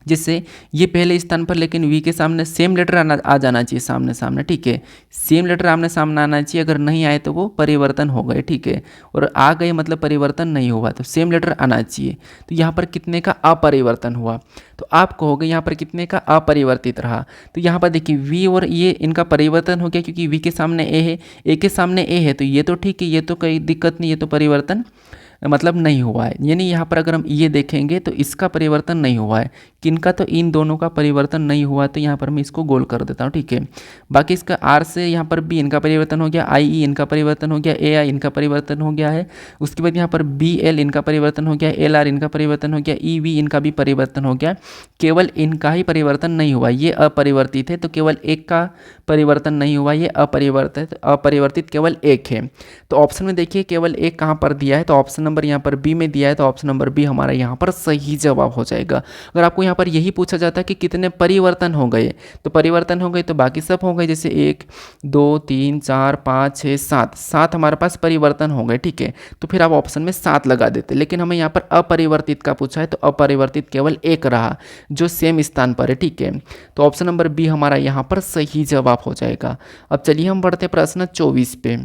जिससे ये पहले स्थान पर लेकिन वी के सामने सेम लेटर आ जाना चाहिए सामने सामने, ठीक है। सेम लेटर आमने सामने आना चाहिए, अगर नहीं आए तो वो परिवर्तन हो गए, ठीक है। और आ गए मतलब परिवर्तन नहीं हुआ, तो सेम लेटर आना चाहिए। तो यहाँ पर कितने का अपरिवर्तन हुआ, तो आप कहोगे यहाँ पर कितने का अपरिवर्तित रहा। तो यहाँ पर देखिए वी और ये इनका परिवर्तन हो गया, क्योंकि वी के सामने ए है, ए के सामने ए है, तो ये तो ठीक है, ये तो कोई दिक्कत नहीं, ये तो परिवर्तन मतलब नहीं हुआ है। यानी यहाँ पर अगर हम ये देखेंगे तो इसका परिवर्तन नहीं हुआ है, किनका, तो इन दोनों का परिवर्तन नहीं हुआ, तो यहाँ पर मैं इसको गोल कर देता हूँ, ठीक है। बाकी इसका आर से यहाँ पर बी इनका परिवर्तन हो गया, आई ई इनका परिवर्तन हो गया, ए आई इनका परिवर्तन हो गया है। उसके बाद यहाँ पर बी एल इनका परिवर्तन हो गया, एल आर इनका परिवर्तन हो गया, ई वी इनका भी परिवर्तन हो गया। केवल इनका ही परिवर्तन नहीं हुआ, ये अपरिवर्तित है, तो केवल एक का परिवर्तन नहीं हुआ, ये अपरिवर्तित केवल एक है। तो ऑप्शन में देखिए केवल एक कहाँ पर दिया है, तो ऑप्शन नंबर यहाँ पर बी में दिया है, तो ऑप्शन नंबर बी हमारा यहाँ पर सही जवाब हो जाएगा। अगर आपको यहाँ पर यही पूछा जाता है कि कितने परिवर्तन हो गए, तो परिवर्तन हो गए तो बाकी सब हो गए, जैसे 1 2 3 4 5 6 7 7 हमारे पास परिवर्तन हो गए, ठीक है। तो फिर आप ऑप्शन में 7 लगा देते, लेकिन हमें यहाँ पर अपरिवर्तित का पूछा है, तो अपरिवर्तित केवल एक रहा जो सेम स्थान पर है, ठीक है। तो ऑप्शन नंबर बी हमारा यहाँ पर सही जवाब हो जाएगा। अब चलिए हम बढ़ते प्रश्न 24 पे।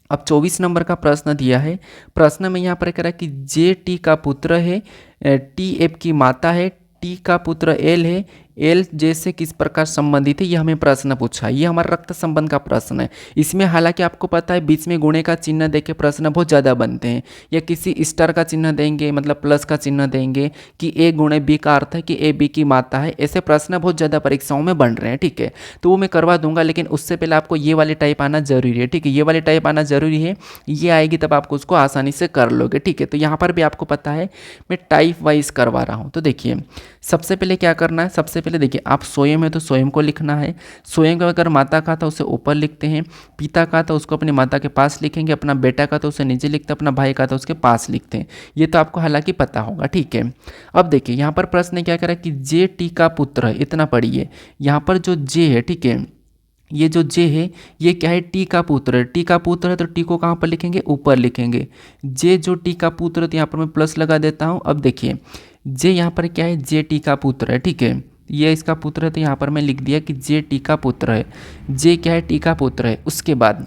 अब 24 नंबर का प्रश्न दिया है। प्रश्न में यहाँ पर कह रहा है कि जे टी का पुत्र है, टी एफ की माता है, टी का पुत्र एल है, एल जैसे किस प्रकार संबंधित है, ये हमें प्रश्न पूछा है। ये हमारा रक्त संबंध का प्रश्न है। इसमें हालांकि आपको पता है बीच में गुणे का चिन्ह देके प्रश्न बहुत ज़्यादा बनते हैं, या किसी स्टार का चिन्ह देंगे मतलब प्लस का चिन्ह देंगे कि ए गुणे बी का अर्थ है कि ए बी की माता है। ऐसे प्रश्न बहुत ज़्यादा परीक्षाओं में बन रहे हैं, ठीक है। तो वो मैं करवा दूंगा, लेकिन उससे पहले आपको ये वाली टाइप आना जरूरी है, ठीक है। ये वाली टाइप आना जरूरी है, ये आएगी तब आपको उसको आसानी से कर लोगे, ठीक है। तो यहाँ पर भी आपको पता है मैं टाइप वाइज करवा रहा हूँ। तो देखिए सबसे पहले क्या करना है, सबसे पहले देखिए आप स्वयं है तो स्वयं को लिखना है। स्वयं को अगर माता का था उसे ऊपर लिखते हैं, पिता का था उसको अपनी माता के पास लिखेंगे, अपना बेटा का तो उसे नीचे लिखते हैं, अपना भाई का तो उसके पास लिखते हैं। ये तो आपको हालांकि पता होगा, ठीक है। अब देखिए यहाँ पर प्रश्न क्या करा कि जे टी का पुत्र है, इतना पढ़िए। यहाँ पर जो जे है, ठीक है, ये जो जे है ये क्या है, टी का पुत्र है। टी का पुत्र है तो टी को कहाँ पर लिखेंगे, ऊपर लिखेंगे। जे जो टी का पुत्र है तो यहाँ पर मैं प्लस लगा देता हूँ। अब देखिए जे यहाँ पर क्या है, जे टी का पुत्र है, ठीक है। ये इसका पुत्र है तो यहाँ पर मैं लिख दिया कि जे टी का पुत्र है। जे क्या है, टी का पुत्र है। उसके बाद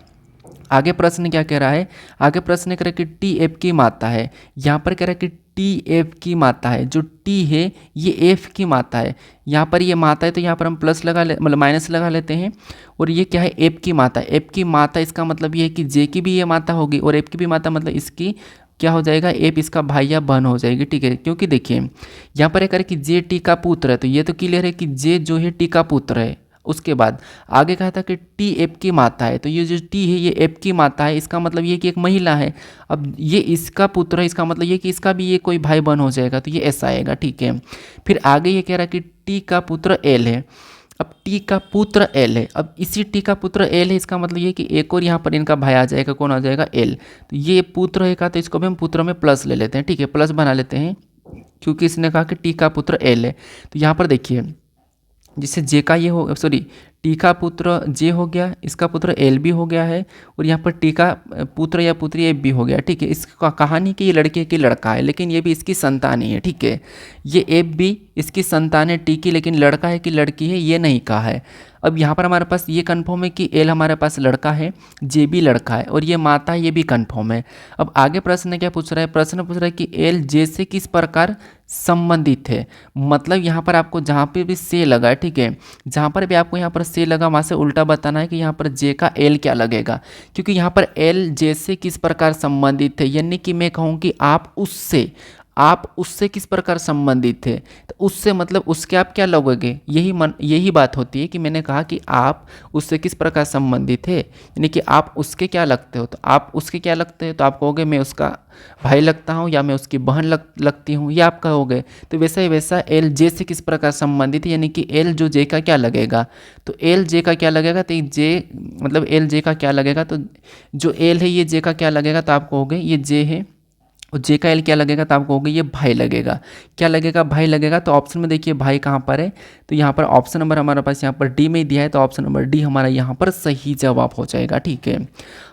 आगे प्रश्न क्या कह रहा है, आगे प्रश्न कह रहा है कि टी एफ की माता है। यहाँ पर कह रहा है कि टी एफ की माता है, जो टी है ये एफ की माता है। यहाँ पर ये माता है तो यहाँ पर हम प्लस लगा ले मतलब माइनस लगा लेते हैं। और ये क्या है, एफ की माता। एफ की माता इसका मतलब ये है कि जे की भी ये माता होगी, और एफ की भी माता मतलब इसकी क्या हो जाएगा, एफ इसका भाई या बहन हो जाएगी, ठीक है। क्योंकि देखिए यहाँ पर एक कि जे टी का पुत्र है, तो ये तो क्लियर है कि जे जो है टी का पुत्र है। उसके बाद आगे कहा था कि टी एफ की माता है, तो ये जो टी है ये एफ की माता है, इसका मतलब ये कि एक महिला है। अब ये इसका पुत्र है, इसका मतलब ये कि इसका भी ये कोई भाई बहन हो जाएगा, तो ये ऐसा आएगा, ठीक है। फिर आगे ये कह रहा है कि टी का पुत्र एल है। अब टी का पुत्र एल है, अब इसी टी का पुत्र एल है, इसका मतलब ये कि एक और यहाँ पर इनका भाई आ जाएगा, कौन आ जाएगा, एल। तो ये पुत्र है का, तो इसको भी हम पुत्र में प्लस ले लेते हैं, ठीक है, प्लस बना लेते हैं, क्योंकि इसने कहा कि टी का पुत्र एल है। तो यहाँ पर देखिए जिससे जे का ये हो, सॉरी टी का पुत्र जे हो गया, इसका पुत्र एल भी हो गया है, और यहाँ पर टी का पुत्र या पुत्री एफ भी हो गया, ठीक है। इसका कहानी कि ये लड़के की लड़का है, लेकिन ये भी इसकी संतान ही है, ठीक है। ये एफ भी इसकी संतान है टी की, लेकिन लड़का है कि लड़की है ये नहीं कहा है। अब यहाँ पर हमारे पास ये कन्फर्म है कि एल हमारे पास लड़का है, जे भी लड़का है, और ये माता है ये भी कन्फर्म है। अब आगे प्रश्न क्या पूछ रहा है, प्रश्न पूछ रहा है कि एल जे से किस प्रकार संबंधित है। मतलब यहाँ पर आपको जहाँ पे भी से लगा है, ठीक है, जहाँ पर भी आपको यहाँ पर से लगा वहाँ से उल्टा बताना है कि यहाँ पर जे का एल क्या लगेगा, क्योंकि यहाँ पर एल जे से किस प्रकार संबंधित है, यानी कि मैं कहूँ कि आप उससे आप उससे किस प्रकार संबंधित थे, तो उससे मतलब उसके आप क्या लगोगे, यही बात होती है कि मैंने कहा कि आप उससे किस प्रकार संबंधित थे, यानी कि आप उसके क्या लगते हो, तो आप उसके क्या लगते हो तो आप कहोगे मैं उसका भाई लगता हूँ या मैं उसकी बहन लगती हूँ, ये आप कहोगे। तो वैसा ही वैसा एल जे से किस प्रकार संबंधित है, यानी कि एल जो जे का क्या लगेगा, तो एल जे का क्या लगेगा, तो जे मतलब एल जे का क्या लगेगा, तो जो एल है ये जे का क्या लगेगा, तो आप कहोगे ये जे है, और जे का एल क्या लगेगा, तो आप कहोगे ये भाई लगेगा। क्या लगेगा, भाई लगेगा। तो ऑप्शन में देखिए भाई कहाँ पर है, तो यहाँ पर ऑप्शन नंबर हमारे पास यहाँ पर डी में दिया है, तो ऑप्शन नंबर डी हमारा यहाँ पर सही जवाब हो जाएगा। ठीक है,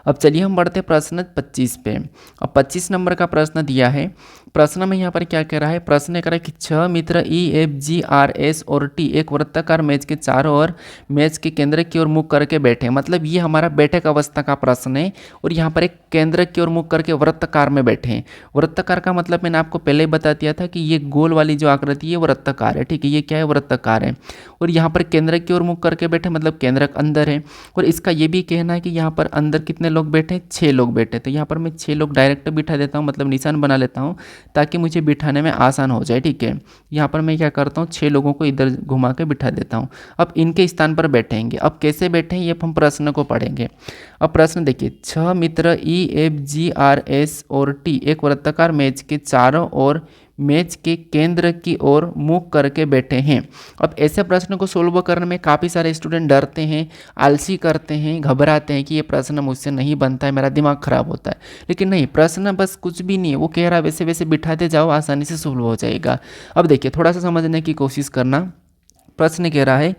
अब चलिए हम बढ़ते हैं प्रश्न 25 पे। अब 25 नंबर का प्रश्न दिया है। प्रश्न में यहाँ पर क्या कह रहा है, प्रश्न कह रहा है कि 6 मित्र E F G R S और टी एक वृत्ताकार मेज के चारों ओर मेज के केंद्र की ओर मुख करके बैठे, मतलब ये हमारा बैठक अवस्था का प्रश्न है, और यहाँ पर एक केंद्र की ओर मुख करके वृत्ताकार में बैठे हैं। वृत्ताकार का मतलब मैंने आपको पहले ही बता दिया था कि ये गोल वाली जो आकृति है वृत्ताकार है। ठीक है, ये क्या है, वृत्ताकार है, और यहाँ पर केंद्र की ओर मुख करके बैठे मतलब केंद्रक अंदर है। और इसका ये भी कहना है कि यहाँ पर अंदर कितने लोग बैठे, 6 लोग बैठे। तो यहाँ पर मैं 6 लोग डायरेक्ट बिठा देता हूँ, मतलब निशान बना लेता हूँ ताकि मुझे बिठाने में आसान हो जाए। ठीक है, यहाँ पर मैं क्या करता हूँ, 6 लोगों को इधर घुमा के बिठा देता हूँ। अब इनके स्थान पर बैठेंगे, अब कैसे बैठे ये हम प्रश्न को पढ़ेंगे। अब प्रश्न देखिए, 6 मित्र E F G R S और टी एक वृत्ताकार मेज के चारों ओर मेज के केंद्र की ओर मुख करके बैठे हैं। अब ऐसे प्रश्न को सोल्व करने में काफ़ी सारे स्टूडेंट डरते हैं, आलसी करते हैं, घबराते हैं कि ये प्रश्न मुझसे नहीं बनता है, मेरा दिमाग खराब होता है। लेकिन नहीं, प्रश्न बस कुछ भी नहीं है, वो कह रहा है वैसे वैसे बिठाते जाओ, आसानी से सोल्व हो जाएगा। अब देखिए थोड़ा सा समझने की कोशिश करना। प्रश्न कह रहा है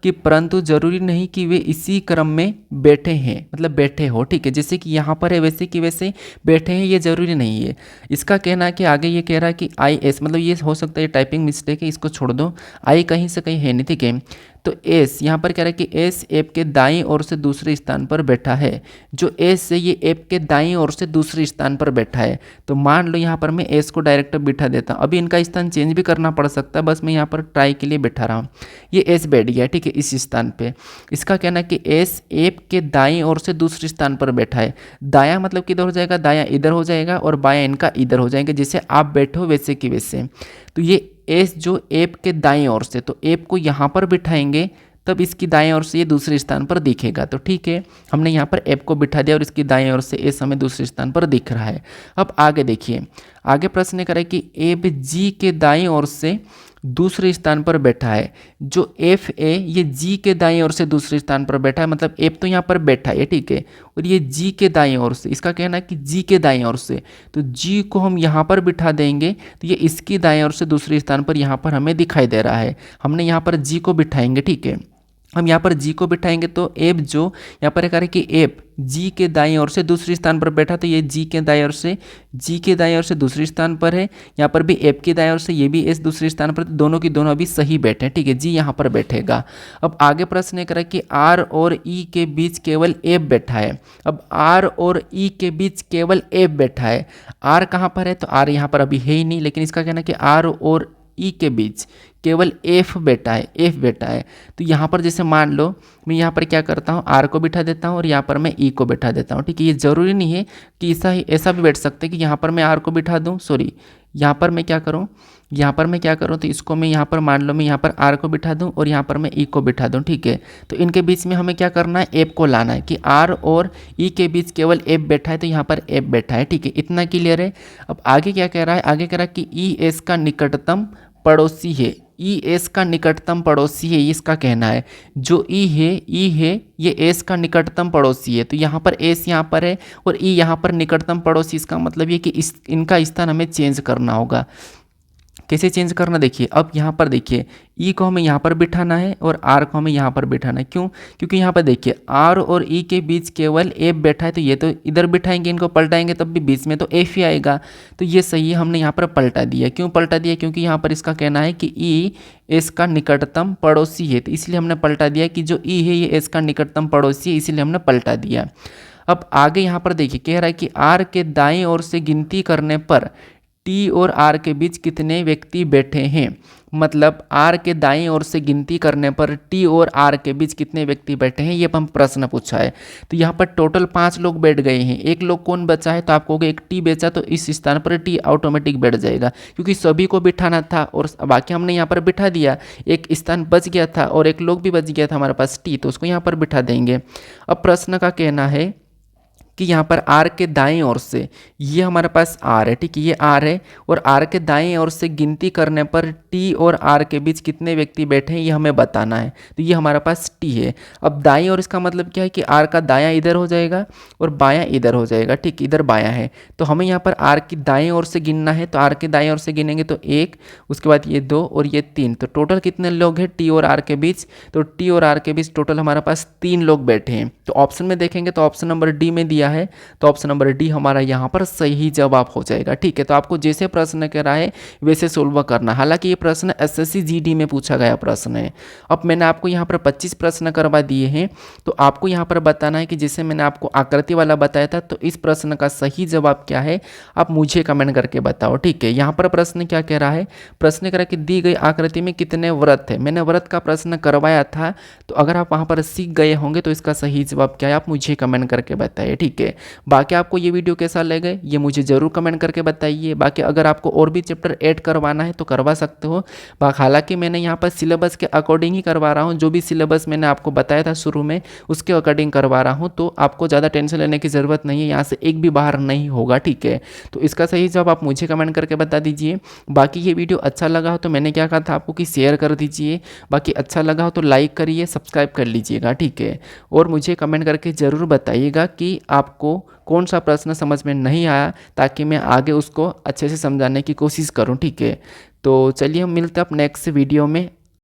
कि परंतु जरूरी नहीं कि वे इसी क्रम में बैठे हैं, मतलब बैठे हो। ठीक है, जैसे कि यहाँ पर है वैसे कि वैसे बैठे हैं, ये जरूरी नहीं है। इसका कहना है कि आगे ये कह रहा है कि आई एस, मतलब ये हो सकता है टाइपिंग मिस्टेक है, इसको छोड़ दो, आई कहीं से कहीं है नहीं। ठीक है, तो एस यहाँ पर कह रहा है कि एस ऐप के दाईं ओर से दूसरे स्थान पर बैठा है। जो एस है ये ऐप के दाईं ओर से दूसरे स्थान पर बैठा है। तो मान लो यहाँ पर मैं एस को डायरेक्ट बिठा देता हूँ, अभी इनका स्थान चेंज भी करना पड़ सकता है, बस मैं यहाँ पर ट्राई के लिए बैठा रहा हूँ। ये एस बैठ गया, ठीक है, इस स्थान पे। इसका कहना है कि एस ऐप के दाईं ओर से दूसरे स्थान पर बैठा है। दायां मतलब किधर हो जाएगा, दायां इधर हो जाएगा, और बायां इनका इधर हो जाएगा, जैसे आप बैठो वैसे की वैसे। तो ये एस जो ऐप के दाएं ओर से, तो ऐप को यहाँ पर बिठाएंगे तब इसकी दाएं ओर से ये दूसरे स्थान पर दिखेगा। तो ठीक है, हमने यहाँ पर ऐप को बिठा दिया और इसकी दाएं ओर से एस हमें दूसरे स्थान पर दिख रहा है। अब आगे देखिए, आगे प्रश्न करें कि ऐप जी के दाएं ओर से दूसरे स्थान पर बैठा है। जो एफ ए ये जी के दाएं ओर से दूसरे स्थान पर बैठा है, मतलब एफ तो यहाँ पर बैठा है, ठीक है, और ये जी के दाएं ओर से, इसका कहना है कि जी के दाएं ओर से, तो जी को हम यहाँ पर बिठा देंगे तो ये इसकी दाएं ओर से दूसरे स्थान पर यहाँ पर हमें दिखाई दे रहा है। हमने यहाँ पर जी को बिठाएंगे, ठीक है, हम यहाँ पर जी को बिठाएंगे तो एप जो यहाँ पर कह रहे कि एप जी के दाईं ओर से दूसरे स्थान पर बैठा, तो ये जी के दाईं ओर से, जी के दाईं ओर से दूसरे स्थान पर है। यहाँ पर भी एप के दाईं ओर से, ये भी एस दूसरे स्थान पर, तो दोनों की दोनों अभी सही बैठे, ठीक है, जी यहाँ पर बैठेगा। अब आगे प्रश्न ये करें कि आर और ई के बीच केवल एप बैठा है। अब आर और ई के बीच केवल एप बैठा है, आर कहाँ पर है, तो आर यहाँ पर अभी है ही नहीं, लेकिन इसका कहना है कि आर और ई के बीच केवल एफ बैठा है, एफ बैठा है। तो यहाँ पर जैसे मान लो मैं यहाँ पर क्या करता हूँ, आर को बिठा देता हूँ और यहाँ पर मैं ई को बिठा देता हूँ, ठीक है। ये जरूरी नहीं है कि ऐसा भी बैठ सकते कि यहाँ पर मैं आर को बिठा दूँ, सॉरी यहाँ पर मैं क्या करूँ, यहाँ पर मैं क्या करूँ, तो इसको मैं यहाँ पर मान लो मैं यहाँ पर आर को बिठा दूँ और यहाँ पर मैं ई को बिठा दूँ, ठीक है। तो इनके बीच में हमें क्या करना है, एप को लाना है कि आर और ई के बीच केवल एप बैठा है, तो यहाँ पर एप बैठा है, ठीक है, इतना क्लियर है। अब आगे क्या कह रहा है, आगे कह रहा है कि ई एस का निकटतम पड़ोसी है, ई एस का निकटतम पड़ोसी है, इसका कहना है। जो ई है ये एस का निकटतम पड़ोसी है, तो यहाँ पर एस यहाँ पर है और ई यहाँ पर निकटतम पड़ोसी, इसका मतलब ये कि इनका स्थान हमें चेंज करना होगा। कैसे चेंज करना, देखिए अब यहाँ पर देखिए ई को हमें यहाँ पर बिठाना है और आर को हमें यहाँ पर बिठाना है। क्यों, क्योंकि यहाँ पर देखिए आर और ई के बीच केवल एफ बैठा है, तो ये तो इधर बिठाएंगे, इनको पलटाएंगे तब भी बीच में तो एफ ही आएगा, तो ये सही है, हमने यहाँ पर पलटा दिया। क्यों पलटा दिया, क्योंकि यहाँ पर इसका कहना है कि ई एस का निकटतम पड़ोसी है, तो इसलिए हमने पलटा दिया कि जो ई है ये एस का निकटतम पड़ोसी है, इसीलिए हमने पलटा दिया। अब आगे यहाँ पर देखिए कह रहा है कि आर के दाएं ओर से गिनती करने पर टी और आर के बीच कितने व्यक्ति बैठे हैं। मतलब आर के दाईं ओर से गिनती करने पर टी और आर के बीच कितने व्यक्ति बैठे हैं, ये हम प्रश्न पूछा है। तो यहाँ पर टोटल 5 लोग बैठ गए हैं, एक लोग कौन बचा है, तो आप कहोगे एक टी बचा, तो इस स्थान पर टी ऑटोमेटिक बैठ जाएगा क्योंकि सभी को बिठाना था और बाकी हमने यहाँ पर बिठा दिया। एक स्थान बच गया था और एक लोग भी बच गया था हमारे पास टी, तो उसको यहाँ पर बिठा देंगे। अब प्रश्न का कहना है कि यहाँ पर आर के दाएं ओर से, ये हमारे पास आर है, ठीक है, ये आर है, और आर के दाएं ओर से गिनती करने पर टी और आर के बीच कितने व्यक्ति बैठे हैं ये हमें बताना है। तो ये हमारे पास टी है। अब दाएं ओर इसका मतलब क्या है कि आर का दायां इधर हो जाएगा और बायां इधर हो जाएगा, ठीक, इधर बायां है। तो हमें यहाँ पर आर की दाएं ओर से गिनना है, तो आर के दाएं ओर से गिनेंगे तो 1, उसके बाद ये 2 और ये 3, तो टोटल कितने लोग हैं टी और आर के बीच, तो टी और आर के बीच टोटल हमारे पास 3 लोग बैठे हैं। तो ऑप्शन में देखेंगे तो ऑप्शन नंबर डी में दिया है, तो ऑप्शन नंबर डी हमारा यहाँ पर सही जवाब हो जाएगा, ठीक है। तो आपको जैसे प्रश्न कह रहा है वैसे सोल्व करना। हालांकि ये प्रश्न एसएससी जीडी में पूछा गया प्रश्न है। अब मैंने आपको यहाँ पर 25 प्रश्न करवा दिए हैं, तो आपको यहाँ पर बताना है कि जैसे मैंने आपको आकृति वाला बताया था, तो इस प्रश्न का सही जवाब क्या है आप मुझे कमेंट करके बताओ, ठीक है। यहाँ पर प्रश्न क्या कह रहा है, प्रश्न कह रहा है कि दी गई आकृति में कितने व्रत है। मैंने व्रत का प्रश्न करवाया था, तो अगर आप वहाँ पर सीख गए होंगे तो इसका सही जवाब क्या है आप मुझे कमेंट करके बताइए, ठीक है। बाकी आपको ये वीडियो कैसा लगे ये मुझे ज़रूर कमेंट करके बताइए। बाकी अगर आपको और भी चैप्टर ऐड करवाना है तो करवा सकते हो। हालांकि मैंने यहाँ पर सिलेबस के अकॉर्डिंग ही करवा रहा हूँ, जो भी सिलेबस मैंने आपको बताया था शुरू में उसके अकॉर्डिंग करवा रहा हूँ, तो आपको ज़्यादा टेंशन लेने की ज़रूरत नहीं है, यहाँ से एक भी बाहर नहीं होगा, ठीक है। तो इसका सही जवाब आप मुझे कमेंट करके बता दीजिए। बाकी ये वीडियो अच्छा लगा हो तो मैंने क्या कहा था आपको कि शेयर कर दीजिए, बाकी अच्छा लगा हो तो लाइक करिए, सब्सक्राइब कर लीजिएगा, ठीक है। और मुझे कमेंट करके ज़रूर बताइएगा कि आपको कौन सा प्रश्न समझ में नहीं आया, ताकि मैं आगे उसको अच्छे से समझाने की कोशिश करूं, ठीक है। तो चलिए हम मिलते हैं अब नेक्स्ट वीडियो में।